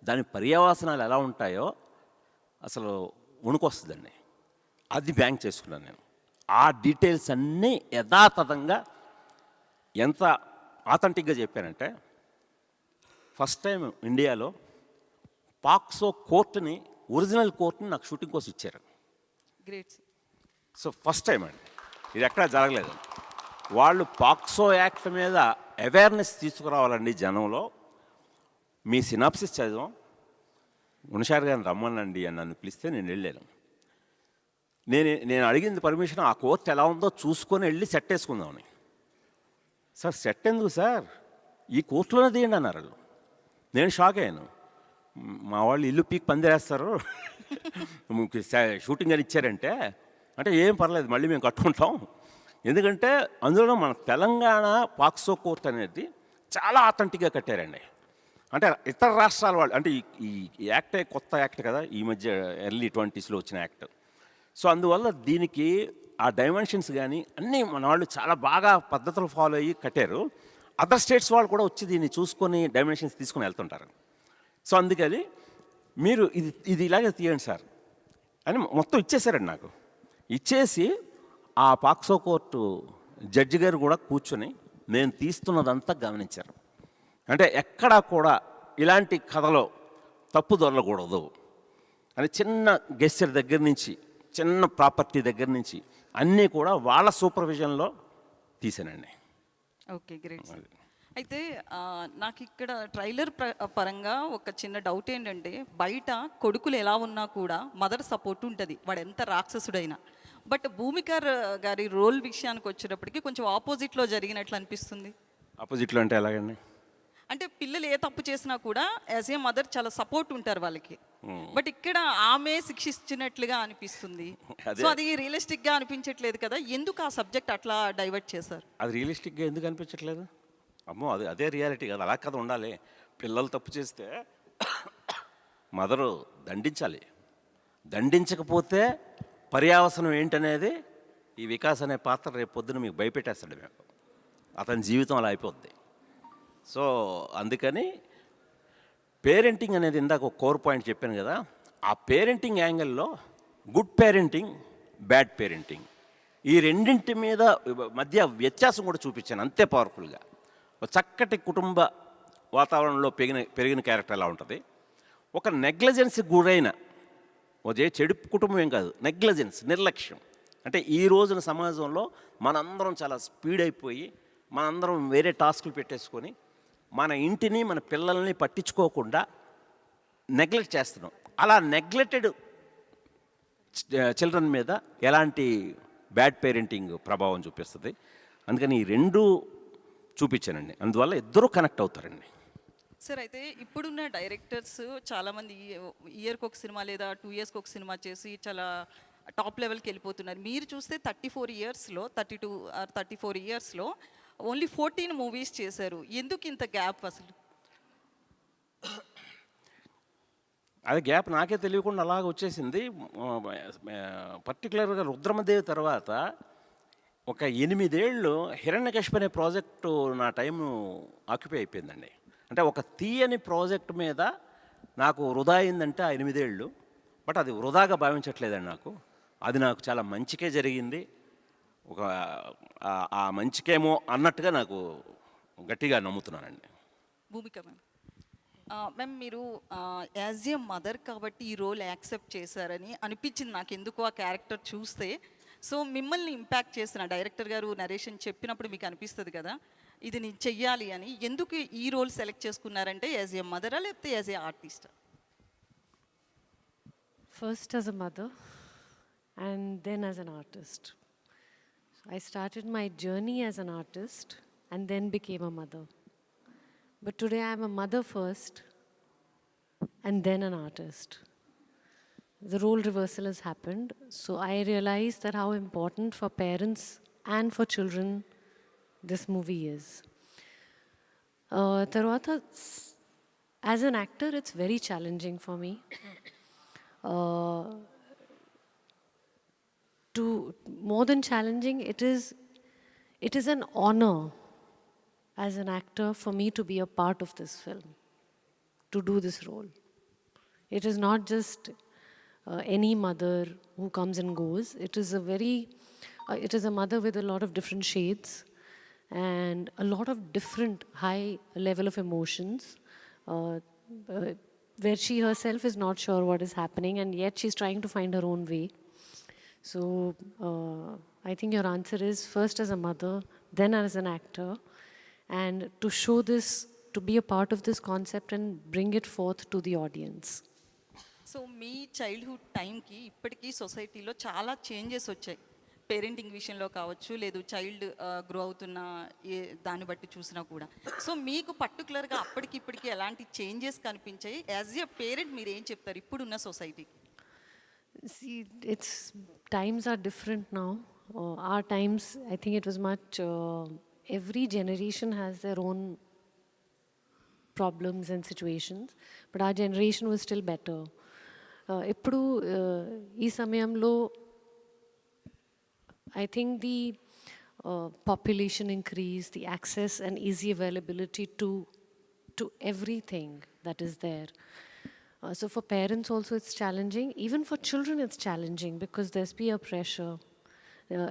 దాని పర్యవసనాలు ఎలా ఉంటాయో అసలు వణుకొస్తుందండి. అది బ్యాంక్ చేసుకున్నాను నేను. ఆ డీటెయిల్స్ అన్నీ యథాతథంగా ఎంత ఆథెంటిక్గా చెప్పానంటే, ఫస్ట్ టైం ఇండియాలో పాక్సో కోర్టుని, ఒరిజినల్ కోర్టుని నాకు షూటింగ్ కోసం ఇచ్చారు. గ్రేట్. సో ఫస్ట్ టైం అండి, ఇది ఎక్కడా జరగలేదు. వాళ్ళు పాక్సో యాక్ట్ మీద అవేర్నెస్ తీసుకురావాలండి జనంలో. మీ సినాప్సిస్ చదివాం, గుణశేఖర్ గారిని రమ్మనండి అని నన్ను పిలిస్తే నేను వెళ్ళాను. నేను అడిగింది పర్మిషన్, ఆ కోర్టు ఎలా ఉందో చూసుకొని వెళ్ళి సెట్ వేసుకుందామని. సార్ సెట్ ఎందుకు సార్, ఈ కోర్టులోనే తీయండి అన్నారు వాళ్ళు. నేను షాక్ అయ్యాను. మా వాళ్ళు ఇల్లు పీక్ పందిరేస్తారు షూటింగ్ అని ఇచ్చారంటే, అంటే ఏం పర్లేదు మళ్ళీ మేము కట్టుకుంటాం. ఎందుకంటే అందులో మన తెలంగాణ పాక్సో కోర్ట్ అనేది చాలా ఆథెంటిక్గా కట్టారండి. అంటే ఇతర రాష్ట్రాల వాళ్ళు, అంటే ఈ యాక్టే కొత్త యాక్ట్ కదా, ఈ మధ్య ఎర్లీ 20s వచ్చిన యాక్ట్. సో అందువల్ల దీనికి ఆ డైమెన్షన్స్ కానీ అన్నీ మన వాళ్ళు చాలా బాగా పద్ధతులు ఫాలో అయ్యి కట్టారు. అదర్ స్టేట్స్ వాళ్ళు కూడా వచ్చి దీన్ని చూసుకొని డైమెన్షన్స్ తీసుకొని వెళ్తుంటారు. సో అందుకని మీరు ఇది ఇలాగే తీయండి సార్ అని మొత్తం ఇచ్చేసారండి నాకు. ఇచ్చేసి ఆ పాక్సో కోర్టు జడ్జి గారు కూడా కూర్చొని నేను తీస్తున్నదంతా గమనించారు. అంటే ఎక్కడా కూడా ఇలాంటి కథలో తప్పు దొరలకూడదు అని చిన్న గెస్చర్ దగ్గర నుంచి, చిన్న ప్రాపర్టీ దగ్గర నుంచి అన్నీ కూడా వాళ్ళ సూపర్విజన్లో తీసానండి. Okay, great. అయితే నాకు ఇక్కడ ట్రైలర్ పరంగా ఒక చిన్న డౌట్ ఏంటంటే, బయట కొడుకులు ఎలా ఉన్నా కూడా మదర్ సపోర్ట్ ఉంటుంది, వాడు ఎంత రాక్షసుడైనా. బట్ భూమిక గారి రోల్ విషయానికి వచ్చేటప్పటికి కొంచెం ఆపోజిట్లో జరిగినట్లు అనిపిస్తుంది. ఆపోజిట్లో అంటే ఎలాగండి? అంటే పిల్లలు ఏ తప్పు చేసినా కూడా యాజ్ ఏ మదర్ చాలా సపోర్ట్ ఉంటారు వాళ్ళకి. బట్ ఇక్కడ ఆమె శిక్షించినట్లుగా అనిపిస్తుంది. సో అది రియలిస్టిక్గా అనిపించట్లేదు కదా, ఎందుకు ఆ సబ్జెక్ట్ అట్లా డైవర్ట్ చేశారు? అది రియలిస్టిక్గా ఎందుకు అనిపించట్లేదు? అమ్మో, అదే రియాలిటీ కదా, అలా కదా ఉండాలి. పిల్లలు తప్పు చేస్తే మదరు దండించాలి. దండించకపోతే పర్యావసనం ఏంటనేది ఈ వికాస్ అనే పాత్ర రేపు పొద్దున మీకు భయపెట్టేస్తాడు. మేము అతని జీవితం అలా అయిపోద్ది. సో అందుకని పేరెంటింగ్ అనేది ఇందాక ఒక కోర్ పాయింట్ చెప్పాను కదా, ఆ పేరెంటింగ్ యాంగిల్లో గుడ్ పేరెంటింగ్, బ్యాడ్ పేరెంటింగ్, ఈ రెండింటి మీద మధ్య వ్యత్యాసం కూడా చూపించాను అంతే పవర్ఫుల్గా. ఒక చక్కటి కుటుంబ వాతావరణంలో పెరిగిన క్యారెక్టర్ ఎలా ఉంటుంది, ఒక నెగ్లిజెన్స్కి గురైన అదే చెడు కుటుంబం ఏం కాదు, నెగ్లిజెన్స్, నిర్లక్ష్యం. అంటే ఈ రోజున సమాజంలో మనందరం చాలా స్పీడ్ అయిపోయి మనందరం వేరే టాస్కులు పెట్టేసుకొని మన ఇంటిని మన పిల్లల్ని పట్టించుకోకుండా నెగ్లెక్ట్ చేస్తున్నాం. అలా నెగ్లెక్టెడ్ చిల్డ్రన్ మీద ఎలాంటి బ్యాడ్ పేరెంటింగ్ ప్రభావం చూపిస్తుంది. అందుకని ఈ రెండు చూపించానండి, అందువల్ల ఇద్దరూ కనెక్ట్ అవుతారండి. సార్ అయితే ఇప్పుడున్న డైరెక్టర్స్ చాలామంది ఇయర్కి ఒక సినిమా లేదా 2 ఇయర్స్కి ఒక సినిమా చేసి చాలా టాప్ లెవెల్కి వెళ్ళిపోతున్నారు. మీరు చూస్తే 34 ఇయర్స్లో 32 or 34 ఇయర్స్లో ఓన్లీ 14 మూవీస్ చేశారు. ఎందుకు ఇంత గ్యాప్ అసలు? అది గ్యాప్ నాకే తెలియకుండా అలాగ వచ్చేసింది. పర్టికులర్గా రుద్రమదేవి తర్వాత ఒక 8 ఏళ్ళు హిరణ్యకశిపు అనే ప్రాజెక్టు నా టైం ఆక్యుపై అయిపోయిందండి. అంటే ఒక తీయని ప్రాజెక్ట్ మీద నాకు వృధా అయిందంటే ఆ 8 ఏళ్ళు. బట్ అది వృధాగా భావించట్లేదండి నాకు. అది నాకు చాలా మంచికే జరిగింది. ఒక ఆ మంచికేమో అన్నట్టుగా నాకు గట్టిగా నమ్ముతున్నానండి. భూమిక మ్యామ్ మీరు యాజ్ ఏ మదర్ కాబట్టి ఈ రోల్ యాక్సెప్ట్ చేశారని అనిపించింది నాకు ఎందుకు ఆ క్యారెక్టర్ చూస్తే. సో మిమ్మల్ని ఇంపాక్ట్ చేసిన డైరెక్టర్ గారు నరేషన్ చెప్పినప్పుడు మీకు అనిపిస్తుంది కదా ఇది నేను చెయ్యాలి అని. ఎందుకు ఈ రోల్ సెలెక్ట్ చేసుకున్నారంటే యాజ్ ఏ మదరా లేకపోతే యాజ్ ఏ ఆర్టిస్టా? First as a mother and then as an artist. So I started my journey as an artist and then became a mother. But today I am a mother first and then an artist. The role reversal has happened. So I realized that how important for parents and for children this movie is. Tarvata, as an actor, it's very challenging for me. To more than challenging, it is an honor as an actor for me to be a part of this film, to do this role. It is not just any mother who comes and goes. It is it is a mother with a lot of different shades and a lot of different high level of emotions, where she herself is not sure what is happening and yet she's trying to find her own way. So I think your answer is first as a mother, then as an actor, and to show this, to be a part of this concept and bring it forth to the audience. So me childhood టైంకి ఇప్పటికీ సొసైటీలో చాలా changes వచ్చాయి. Parenting విషయంలో కావచ్చు, లేదు child grow అవుతున్న దాన్ని బట్టి చూసినా కూడా. సో మీకు పర్టికులర్గా అప్పటికి ఇప్పటికి ఎలాంటి చేంజెస్ కనిపించాయి? యాజ్ ఎ పేరెంట్ మీరు ఏం చెప్తారు ఇప్పుడున్న సొసైటీకి? See, times are different now. Our times, I think it was much, every generation has their own problems and situations, but our generation was still better. Ippudu ee samayamlo I think the population increase, the access and easy availability to everything that is there. So for parents also it's challenging. Even for children it's challenging because there's peer pressure.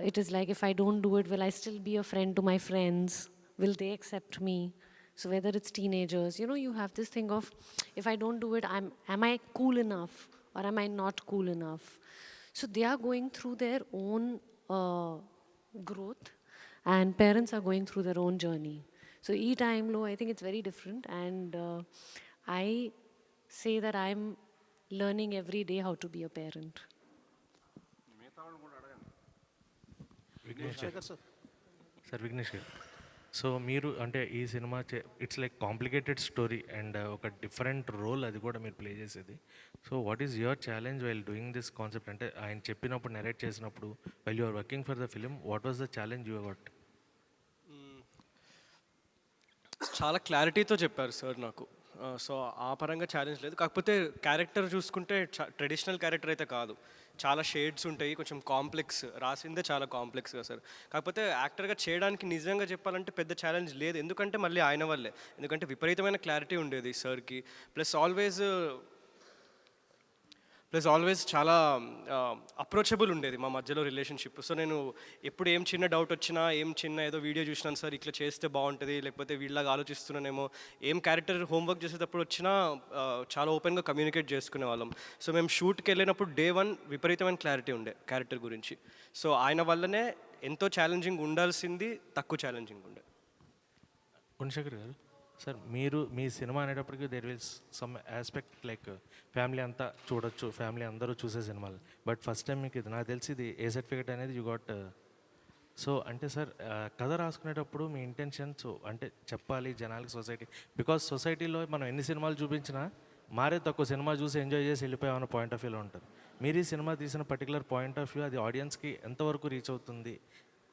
It is like, if I don't do it, will I still be a friend to my friends? Will they accept me? So whether it's teenagers, you have this thing of, if I don't do it, am I cool enough or am I not cool enough? So they are going through their own growth and parents are going through their own journey. So each time, I think it's very different, and I say that I'm learning every day how to be a parent. Vignesh sir Vignesh గారు, so మీరు అంటే ఈ cinema it's like complicated story and ఒక different role అది కూడా మీరు play చేసేది. So what is your challenge while doing this concept? అంటే ఆయన చెప్పినప్పుడు నెరేట్ చేసినప్పుడు while you are working for the film, what was the challenge you got? చాలా క్లారిటీతో చెప్పారు సార్ నాకు. సో ఆ పరంగా ఛాలెంజ్ లేదు. కాకపోతే క్యారెక్టర్ చూసుకుంటే ట్రెడిషనల్ క్యారెక్టర్ అయితే కాదు, చాలా షేడ్స్ ఉంటాయి, కొంచెం కాంప్లెక్స్, రాసిందే చాలా కాంప్లెక్స్గా సార్. కాకపోతే యాక్టర్గా చేయడానికి నిజంగా చెప్పాలంటే పెద్ద ఛాలెంజ్ లేదు, ఎందుకంటే మళ్ళీ ఆయన వల్లే, ఎందుకంటే విపరీతమైన క్లారిటీ ఉండేది సార్కి. ప్లస్ ఆల్వేస్ చాలా అప్రోచబుల్ ఉండేది మా మధ్యలో రిలేషన్షిప్. సో నేను ఎప్పుడు ఏం చిన్న డౌట్ వచ్చినా, ఏం చిన్న ఏదో వీడియో చూసినాను సార్ ఇట్లా చేస్తే బాగుంటుంది, లేకపోతే వీళ్ళలాగా ఆలోచిస్తున్నానేమో, ఏం క్యారెక్టర్ హోంవర్క్ చేసేటప్పుడు వచ్చినా చాలా ఓపెన్గా కమ్యూనికేట్ చేసుకునే వాళ్ళం. సో మేము షూట్కి వెళ్ళినప్పుడు డే 1 విపరీతమైన క్లారిటీ ఉండే క్యారెక్టర్ గురించి. సో ఆయన వల్లనే ఎంతో ఛాలెంజింగ్ ఉండాల్సింది తక్కువ ఛాలెంజింగ్ ఉండే. గుణశేఖర్ గారు సార్, మీరు మీ సినిమా అనేటప్పటికి there will some aspect like family అంతా చూడొచ్చు, ఫ్యామిలీ అందరూ చూసే సినిమాలు, బట్ ఫస్ట్ టైం మీకు ఇది నాకు తెలిసి ఇది ఏ సర్టిఫికేట్ అనేది యూ గాట్. సో అంటే సార్ కథ రాసుకునేటప్పుడు మీ ఇంటెన్షన్స్ అంటే చెప్పాలి జనాలకి, సొసైటీ, బికాస్ సొసైటీలో మనం ఎన్ని సినిమాలు చూపించినా మారే తక్కువ సినిమా చూసి ఎంజాయ్ చేసి వెళ్ళిపోయామన్న పాయింట్ ఆఫ్ వ్యూలో ఉంటుంది. మీరు ఈ సినిమా తీసిన పర్టికులర్ పాయింట్ ఆఫ్ వ్యూ అది ఆడియన్స్కి ఎంతవరకు రీచ్ అవుతుంది,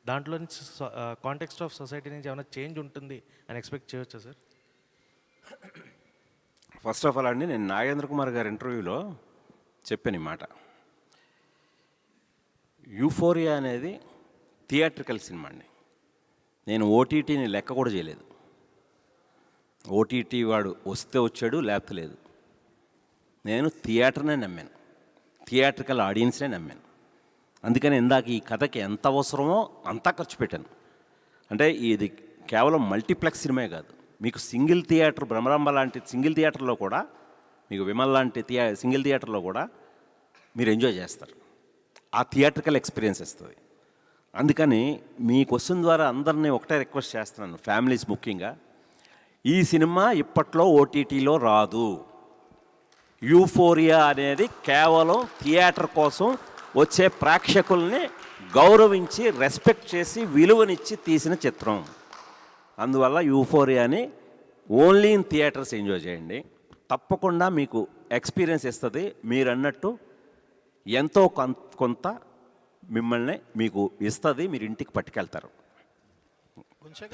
దాంట్లో నుంచి కాంటెక్స్ట్ ఆఫ్ సొసైటీ నుంచి ఏమైనా చేంజ్ ఉంటుంది అని ఎక్స్పెక్ట్ చేయవచ్చా సార్? ఫస్ట్ ఆఫ్ ఆల్ అండి, నేను నాగేంద్ర కుమార్ గారి ఇంటర్వ్యూలో చెప్పాను ఈ మాట. యూఫోరియా అనేది థియేట్రికల్ సినిమా అండి. నేను ఓటీటీని లెక్క కూడా చేయలేదు. ఓటీటీ వాడు వస్తే వచ్చాడు, లేకపోతే లేదు. నేను థియేటర్నే నమ్మాను, థియేట్రికల్ ఆడియన్స్నే నమ్మాను. అందుకని ఇందాక ఈ కథకి ఎంత అవసరమో అంతా ఖర్చు పెట్టాను. అంటే ఇది కేవలం మల్టీప్లెక్స్ సినిమా కాదు, మీకు సింగిల్ థియేటర్, భ్రమరంభ లాంటి సింగిల్ థియేటర్లో కూడా, మీకు విమల్ లాంటి సింగిల్ థియేటర్లో కూడా మీరు ఎంజాయ్ చేస్తారు. ఆ థియేట్రికల్ ఎక్స్పీరియన్స్ ఇస్తుంది. అందుకని మీ క్వశ్చన్ ద్వారా అందరినీ ఒకటే రిక్వెస్ట్ చేస్తున్నాను, ఫ్యామిలీస్ ముఖ్యంగా, ఈ సినిమా ఇప్పట్లో ఓటీటీలో రాదు. యూఫోరియా అనేది కేవలం థియేటర్ కోసం వచ్చే ప్రేక్షకుల్ని గౌరవించి, రెస్పెక్ట్ చేసి, విలువనిచ్చి తీసిన చిత్రం. అందువల్ల యూఫోరియాని ఓన్లీ ఇన్ థియేటర్స్ ఎంజాయ్ చేయండి, తప్పకుండా మీకు ఎక్స్పీరియన్స్ ఇస్తుంది. మీరు అన్నట్టు ఎంతో కొంత మిమ్మల్ని మీకు ఇస్తుంది, మీరు ఇంటికి పట్టుకెళ్తారు.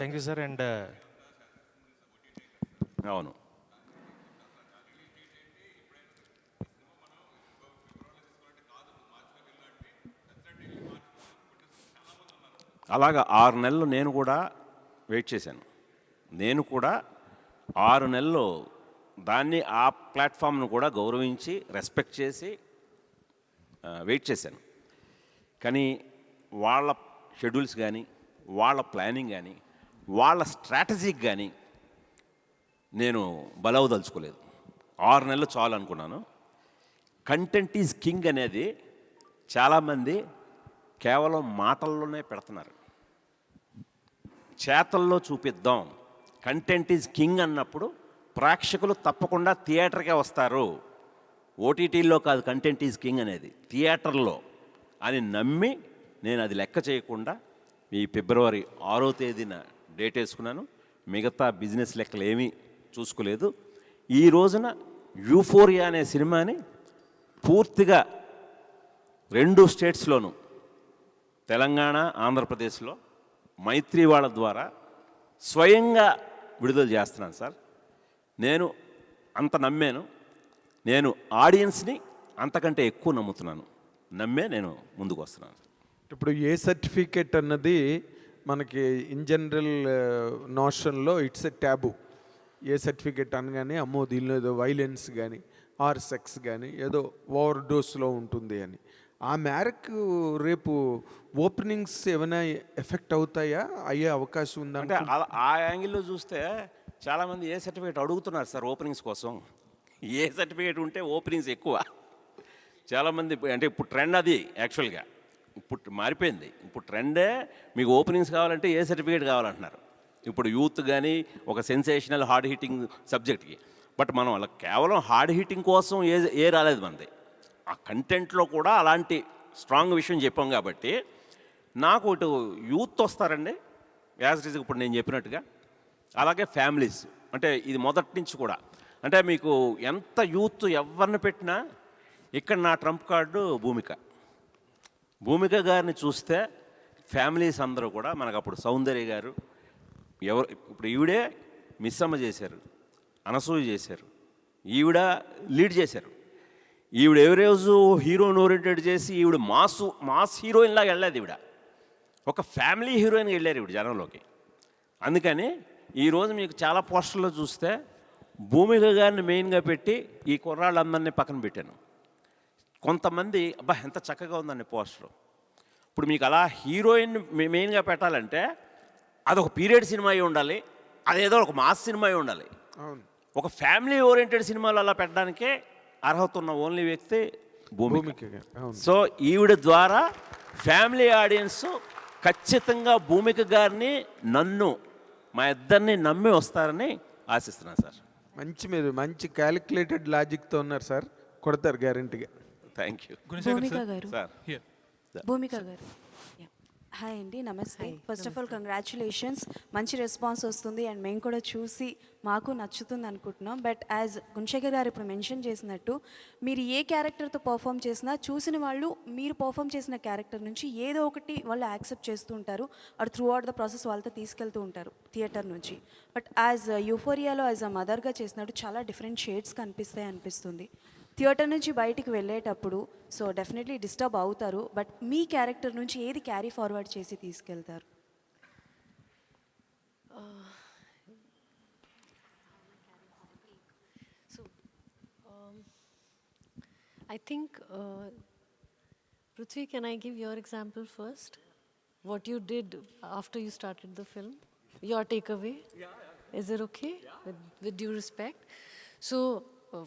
Thank you sir. అండ్ అవును, అలాగా 6 నెలలు నేను కూడా వెయిట్ చేశాను. నేను కూడా 6 నెలలు దాన్ని, ఆ ప్లాట్ఫామ్ను కూడా గౌరవించి, రెస్పెక్ట్ చేసి వెయిట్ చేశాను. కానీ వాళ్ళ షెడ్యూల్స్ కానీ, వాళ్ళ ప్లానింగ్ కానీ, వాళ్ళ స్ట్రాటజీకి కానీ నేను బలవదలుచుకోలేదు. 6 నెలలు చాలు అనుకున్నాను. కంటెంట్ ఈజ్ కింగ్ అనేది చాలామంది కేవలం మాటల్లోనే పెడుతున్నారు. చేతల్లో చూపిద్దాం, కంటెంట్ ఈజ్ కింగ్ అన్నప్పుడు ప్రేక్షకులు తప్పకుండా థియేటర్కే వస్తారు. ఓటీటీల్లో కాదు కంటెంట్ ఈజ్ కింగ్ అనేది, థియేటర్లో అని నమ్మి నేను అది లెక్క చేయకుండా ఈ ఫిబ్రవరి 6వ తేదీన డేట్ వేసుకున్నాను. మిగతా బిజినెస్ లెక్కలు ఏమీ చూసుకోలేదు. ఈ రోజున యూఫోరియా అనే సినిమాని పూర్తిగా 2 స్టేట్స్లోనూ, తెలంగాణ, ఆంధ్రప్రదేశ్లో మైత్రి వాళ్ళ ద్వారా స్వయంగా విడుదల చేస్తున్నాను సార్. నేను అంత నమ్మాను, నేను ఆడియన్స్ని అంతకంటే ఎక్కువ నమ్ముతున్నాను, నమ్మే నేను ముందుకు వస్తున్నాను. ఇప్పుడు ఏ సర్టిఫికేట్ అన్నది మనకి ఇన్ జనరల్ నోషన్లో it's a taboo. A certificate అనగానే అమ్మో దీనిలో ఏదో వైలెన్స్ కానీ, ఆర్ సెక్స్ కానీ, ఏదో ఓవర్ డోస్లో ఉంటుంది అని. ఆ మేరకు రేపు ఓపెనింగ్స్ ఏమైనా ఎఫెక్ట్ అవుతాయా, అయ్యే అవకాశం ఉందంటే? ఆ యాంగిల్లో చూస్తే చాలామంది ఏ సర్టిఫికేట్ అడుగుతున్నారు సార్ ఓపెనింగ్స్ కోసం. ఏ సర్టిఫికేట్ ఉంటే ఓపెనింగ్స్ ఎక్కువ. చాలామంది అంటే ఇప్పుడు ట్రెండ్ అది, యాక్చువల్గా ఇప్పుడు మారిపోయింది. ఇప్పుడు ట్రెండే మీకు ఓపెనింగ్స్ కావాలంటే ఏ సర్టిఫికేట్ కావాలంటున్నారు. ఇప్పుడు యూత్ కానీ ఒక సెన్సేషనల్ హార్డ్ హిట్టింగ్ సబ్జెక్ట్కి. బట్ మనం అలా కేవలం హార్డ్ హిట్టింగ్ కోసం ఏ రాలేదు మనది. ఆ కంటెంట్లో కూడా అలాంటి స్ట్రాంగ్ విషయం చెప్పాం కాబట్టి నాకు ఇటు యూత్ వస్తారండి యాజ్ ఇట్ ఈజ్ ఇప్పుడు నేను చెప్పినట్టుగా, అలాగే ఫ్యామిలీస్. అంటే ఇది మొదటి నుంచి కూడా అంటే మీకు ఎంత యూత్ ఎవరిని పెట్టినా ఇక్కడ నా ట్రంప్ కార్డు భూమిక గారిని చూస్తే ఫ్యామిలీస్ అందరూ కూడా మనకు అప్పుడు సౌందర్య గారు ఎవరు ఇప్పుడు ఈవిడే మిస్సమ్మ చేశారు, అనసూయ చేశారు, ఈవిడ లీడ్ చేశారు. ఈవిడ ఎవరి రోజు హీరోయిన్ ఓరియంటెడ్ చేసి ఈవిడ మాస్ హీరోయిన్ లాగా వెళ్ళలేదు. ఈవిడ ఒక ఫ్యామిలీ హీరోయిన్గా వెళ్ళారు ఈవిడ జనంలోకి. అందుకని ఈరోజు మీకు చాలా పోస్టర్లో చూస్తే భూమిక గారిని మెయిన్గా పెట్టి ఈ కుర్రాళ్ళందరినీ పక్కన పెట్టాను. కొంతమంది అబ్బా ఎంత చక్కగా ఉందండి పోస్టర్. ఇప్పుడు మీకు అలా హీరోయిన్ మెయిన్గా పెట్టాలంటే అదొక పీరియడ్ సినిమా అయి ఉండాలి, అదేదో ఒక మాస్ సినిమా అయి ఉండాలి. ఒక ఫ్యామిలీ ఓరియంటెడ్ సినిమాలు అలా పెట్టడానికే అర్హత ఉన్న ఓన్లీ వ్యక్తి భూమిక. సో ఈవిడ ద్వారా ఫ్యామిలీ ఆడియన్స్ ఖచ్చితంగా భూమిక గారిని నన్ను మా ఇద్దరిని నమ్మి వస్తారని ఆశిస్తున్నాను సార్. మీరు మంచి క్యాలిక్యులేటెడ్ లాజిక్తో ఉన్నారు సార్, కొడతారు గ్యారంటీగా. Thank you. భూమిక గారు హాయ్ అండి, నమస్తే. ఫస్ట్ ఆఫ్ ఆల్ కంగ్రాచులేషన్స్, మంచి రెస్పాన్స్ వస్తుంది అండ్ మేము కూడా చూసి మాకు నచ్చుతుంది అనుకుంటున్నాం. బట్ యాజ్ గుణశేఖర్ గారు ఇప్పుడు మెన్షన్ చేసినట్టు మీరు ఏ క్యారెక్టర్తో పర్ఫామ్ చేసినా చూసిన వాళ్ళు మీరు పర్ఫామ్ చేసిన క్యారెక్టర్ నుంచి ఏదో ఒకటి వాళ్ళు యాక్సెప్ట్ చేస్తూ ఉంటారు, అది త్రూ అవుట్ ద ప్రాసెస్ వాళ్ళతో తీసుకెళ్తూ ఉంటారు థియేటర్ నుంచి. బట్ యాజ్ యూఫోరియాలో యాజ్ అ మదర్గా చేసినట్టు చాలా డిఫరెంట్ షేడ్స్ కనిపిస్తాయి అనిపిస్తుంది. థియేటర్ నుంచి బయటికి వెళ్ళేటప్పుడు సో డెఫినెట్లీ డిస్టర్బ్ అవుతారు, బట్ మీ క్యారెక్టర్ నుంచి ఏది క్యారీ ఫార్వర్డ్ చేసి తీసుకెళ్తారు? I think, Prithvi, can I give your example first? What you did after you started the film? Your takeaway? Is it okay? With due respect. So,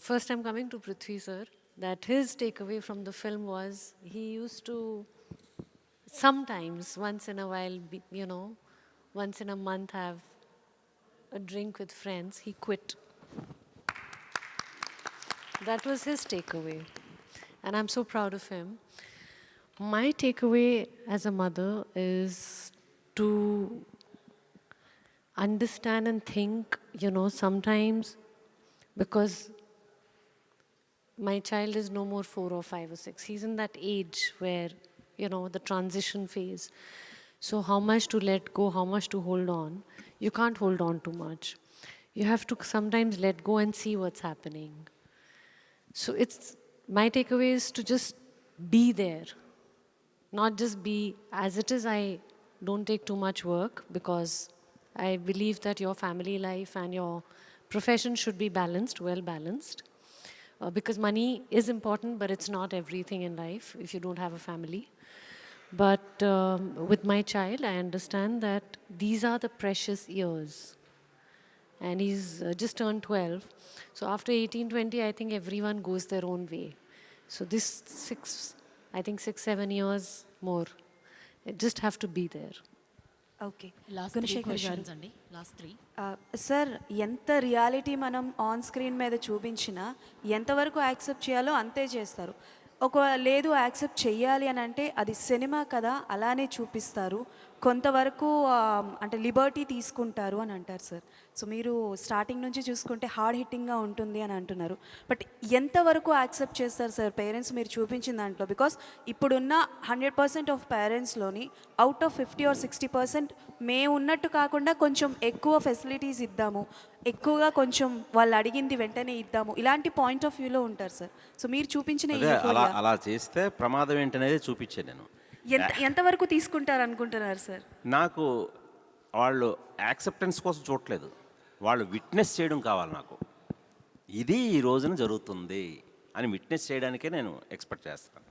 first I'm coming to Prithvi sir, that his takeaway from the film was he used to sometimes, once in a while, once in a month have a drink with friends. He quit. That was his takeaway. And I'm so proud of him. My takeaway as a mother is to understand and think, sometimes, because my child is no more 4 or 5 or 6. He's in that age where, the transition phase. So how much to let go, how much to hold on. You can't hold on too much. You have to sometimes let go and see what's happening. So my takeaway is to just be there. Not just be as it is. I don't take too much work because I believe that your family life and your profession should be balanced, well balanced. Because money is important, but it's not everything in life if you don't have a family. But with my child, I understand that these are the precious years. And he's just turned 12. So after 18, 20, I think everyone goes their own way. So this 6-7 years more, I just have to be there. Okay, last 3 sir, ఎంత reality మనం on screen మీద చూపించినా ఎంతవరకు accept చేయాలో అంతే చేస్తారు. లేదు accept చెయ్యాలి అని అంటే అది సినిమా కదా అలానే చూపిస్తారు, కొంతవరకు అంటే లిబర్టీ తీసుకుంటారు అని అంటారు సార్. సో మీరు స్టార్టింగ్ నుంచి చూసుకుంటే హార్డ్ హిట్టింగ్గా ఉంటుంది అని అంటున్నారు. బట్ ఎంతవరకు యాక్సెప్ట్ చేస్తారు సార్ పేరెంట్స్ మీరు చూపించిన దాంట్లో? బికాస్ ఇప్పుడున్న 100% ఆఫ్ పేరెంట్స్లోని అవుట్ ఆఫ్ 50 or 60% మేము ఉన్నట్టు కాకుండా కొంచెం ఎక్కువ ఫెసిలిటీస్ ఇద్దాము, ఎక్కువగా కొంచెం వాళ్ళు అడిగింది వెంటనే ఇద్దాము, ఇలాంటి పాయింట్ ఆఫ్ వ్యూలో ఉంటారు సార్. సో మీరు చూపించిన అలా చేస్తే ప్రమాదం ఏంటనేది చూపించాను నేను. ఎంతవరకు తీసుకుంటారు అనుకుంటున్నారు సార్? నాకు వాళ్ళు యాక్సెప్టెన్స్ కోసం చూడట్లేదు, వాళ్ళు విట్నెస్ చేయడం కావాలి. నాకు ఇది ఈ రోజున జరుగుతుంది అని విట్నెస్ చేయడానికే నేను ఎక్స్పెక్ట్ చేస్తాను.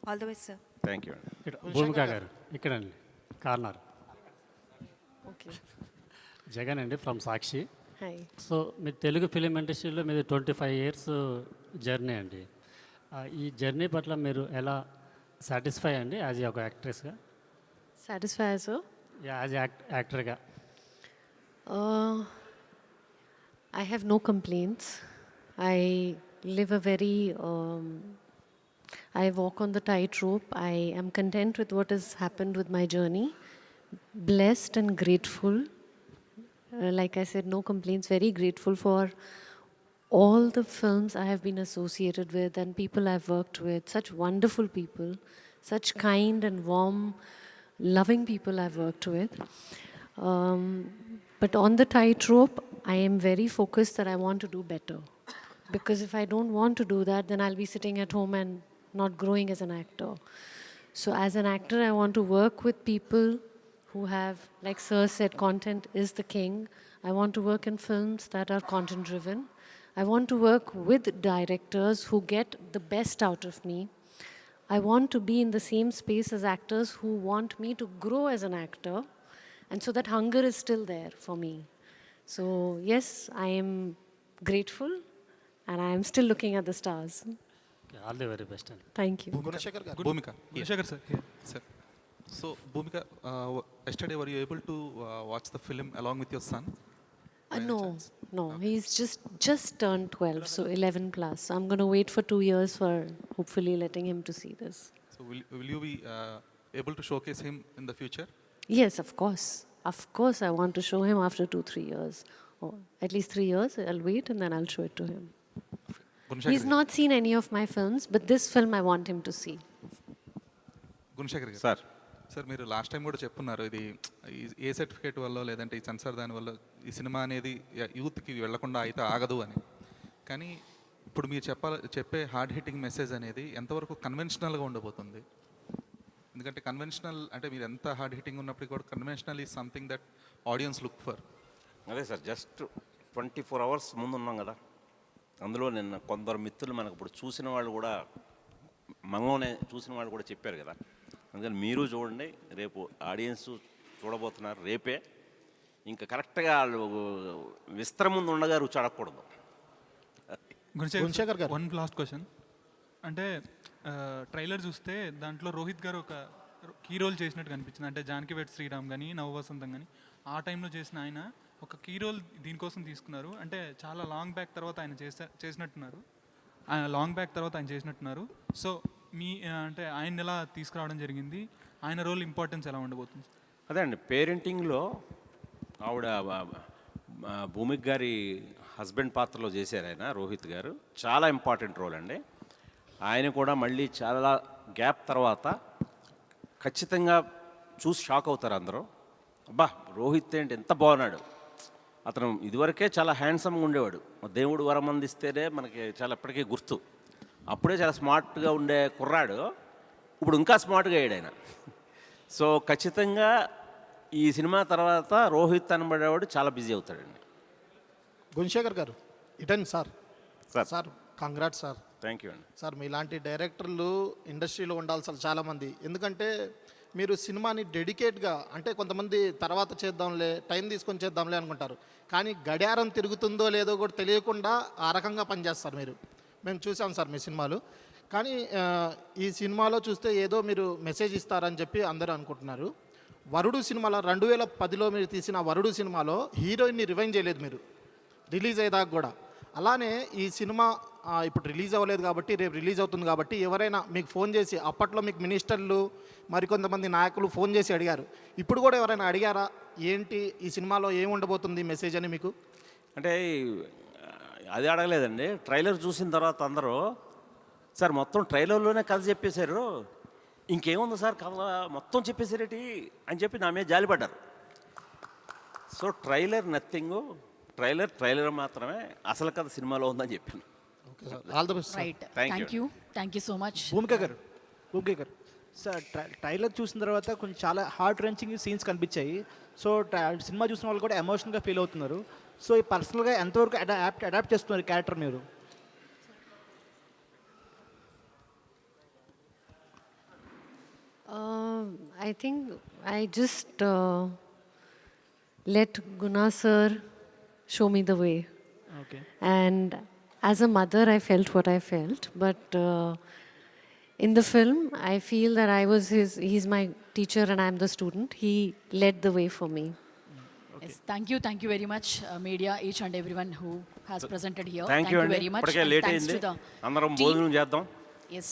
All the best sir. Thank you అండి. భూమిక గారు ఇక్కడండి కార్నర్. ఓకే, జగన్ అండి from Sakshi. Hi. So me Telugu film ఇండస్ట్రీలో మీది 25 years జర్నీ అండి. ఈ జర్నీ పట్ల మీరు ఎలా సాటిస్ఫై అండి యాజ్ ఒక యాక్ట్రెస్గా? సాటిస్ఫై యాజ్ యాక్టర్గా I have no complaints. I live a very I walk on the tightrope. I am content with what has happened with my journey. Blessed and grateful. Like I said, no complaints. Very grateful for all the films I have been associated with and people I've worked with. Such wonderful people, such kind and warm, loving people I've worked with. But on the tightrope, I am very focused that I want to do better. Because if I don't want to do that, then I'll be sitting at home and not growing as an actor. So as an actor, I want to work with people who have, like Sir said, content is the king. I want to work in films that are content driven. I want to work with directors who get the best out of me. I want to be in the same space as actors who want me to grow as an actor. And so that hunger is still there for me. So yes, I am grateful and I am still looking at the stars. All the very best. Thank you. Gunashekar garu. Bhumika. Gunashekar sir. Here, sir. So Bhumika, yesterday were you able to watch the film along with your son? No. He's just turned 12, so 11 plus. So I'm going to wait for 2 years for hopefully letting him to see this. So will you be able to showcase him in the future? Yes, of course. Of course, I want to show him after 2-3 years. Or at least 3 years. I'll wait and then I'll show it to him. He's not seen any of my films, but this film I want him to see. Gunasekhar గారు sir sir మీరు last time కూడా చెప్పున్నారు ఇది ఏ certificate వల్ల లేదంటే ఈ censor దాని వల్ల ఈ సినిమా అనేది యూత్కి వెళ్లకుండా అయితే ఆగదు అని. కానీ ఇప్పుడు మీరు చెప్పే హార్డ్ హిట్టింగ్ మెసేజ్ అనేది ఎంతవరకు కన్వెన్షనల్గా ఉండబోతుంది? ఎందుకంటే కన్వెన్షనల్ అంటే మీరు ఎంత హార్డ్ హిట్టింగ్ ఉన్నప్పటికీ కూడా conventional is something that audience look for. అదే సార్, జస్ట్ 24 hours ముందు ఉన్నాం కదా. అందులో నిన్న కొందరు మిత్రులు మనకు ఇప్పుడు చూసిన వాళ్ళు కూడా మంగోనే చూసిన వాళ్ళు కూడా చెప్పారు కదా. అందుకని మీరు చూడండి, రేపు ఆడియన్స్ చూడబోతున్నారు రేపే. ఇంకా కరెక్ట్గా వాళ్ళు విస్తరం ముందు ఉండగా రుచి అడగకూడదు. గుణశేఖర్ గారు, వన్ లాస్ట్ క్వశ్చన్. అంటే ట్రైలర్ చూస్తే దాంట్లో రోహిత్ గారు ఒక కీ రోల్ చేసినట్టు కనిపించింది. అంటే జానకి వెడ్ శ్రీరామ్ కానీ నవవసంతం కానీ ఆ టైంలో చేసిన ఆయన ఒక కీ రోల్ దీనికోసం తీసుకున్నారు. అంటే చాలా లాంగ్ బ్యాక్ తర్వాత ఆయన చేసినట్టున్నారు. సో మీ అంటే ఆయన ఎలా తీసుకురావడం జరిగింది, ఆయన రోల్ ఇంపార్టెన్స్ ఎలా ఉండబోతుంది? అదే అండి, పేరెంటింగ్లో ఆవిడ భూమిక్ గారి హస్బెండ్ పాత్రలో చేశారు ఆయన, రోహిత్ గారు. చాలా ఇంపార్టెంట్ రోల్ అండి. ఆయన కూడా మళ్ళీ చాలా గ్యాప్ తర్వాత ఖచ్చితంగా చూసి షాక్ అవుతారు అందరూ. అబ్బా, రోహిత్ ఏంటి ఎంత బాగున్నాడు. అతను ఇదివరకే చాలా హ్యాండ్సమ్గా ఉండేవాడు. దేవుడు వరం అందిస్తేనే మనకి చాలా ఎప్పటికీ గుర్తు. అప్పుడే చాలా స్మార్ట్గా ఉండే కుర్రాడు ఇప్పుడు ఇంకా స్మార్ట్గా అయ్యాడు ఆయన. సో ఖచ్చితంగా ఈ సినిమా తర్వాత రోహిత్ అనబడేవాడు చాలా బిజీ అవుతాడండి. గుణశేఖర్ గారు, eaten sir. Sir congrats sir. Thank you అండి. సార్ మీలాంటి డైరెక్టర్లు ఇండస్ట్రీలో ఉండాల్సిన చాలామంది. ఎందుకంటే మీరు సినిమాని డెడికేట్గా, అంటే కొంతమంది తర్వాత చేద్దాంలే, టైం తీసుకొని చేద్దాంలే అనుకుంటారు. కానీ గడియారం తిరుగుతుందో లేదో కూడా తెలియకుండా ఆ రకంగా పనిచేస్తారు మీరు. మేము చూసాం సార్ మీ సినిమాలు. కానీ ఈ సినిమాలో చూస్తే ఏదో మీరు మెసేజ్ ఇస్తారని చెప్పి అందరూ అనుకుంటున్నారు. వరుడు సినిమాలో 2010లో మీరు తీసిన వరుడు సినిమాలో హీరోయిన్ని రివైండ్ చేయలేదు మీరు రిలీజ్ అయ్యేదాకా కూడా. అలానే ఈ సినిమా ఇప్పుడు రిలీజ్ అవ్వలేదు కాబట్టి, రేపు రిలీజ్ అవుతుంది కాబట్టి ఎవరైనా మీకు ఫోన్ చేసి, అప్పట్లో మీకు మినిస్టర్లు మరికొంతమంది నాయకులు ఫోన్ చేసి అడిగారు, ఇప్పుడు కూడా ఎవరైనా అడిగారా ఏంటి ఈ సినిమాలో ఏమి ఉండబోతుంది మెసేజ్ అని మీకు? అంటే అది అడగలేదండి. ట్రైలర్ చూసిన తర్వాత అందరూ సార్ మొత్తం ట్రైలర్లోనే కథ చెప్పేశారు, ఇంకేముంది సార్ కథ మొత్తం చెప్పేశారేటి అని చెప్పి నా మీద జాలిపడ్డారు. సో ట్రైలర్ నథింగ్, ట్రైలర్ మాత్రమే, అసలు కథ సినిమాలో ఉందని చెప్పాను. All the best. Right, thank you so much. Bhumika గారు సార్, ట్రైలర్ చూసిన తర్వాత కొంచెం చాలా హార్ట్ రెంచింగ్ సీన్స్ కనిపించాయి. సో సినిమా చూసిన వాళ్ళు కూడా ఎమోషనల్గా ఫీల్ అవుతున్నారు. సో ఈ పర్సనల్గా ఎంతవరకు అడాప్ట్ చేస్తున్నారు క్యారెక్టర్ మీరు? I think I just let Guna sir show me the way. Okay. And as a mother, I felt what I felt. But in the film, I feel that he's my teacher and I'm the student. He led the way for me. Yes, thank you very much, media, each and everyone who has presented here. Thank you very much. Thanks to the అందరం భోజనం చేద్దాం. Yes.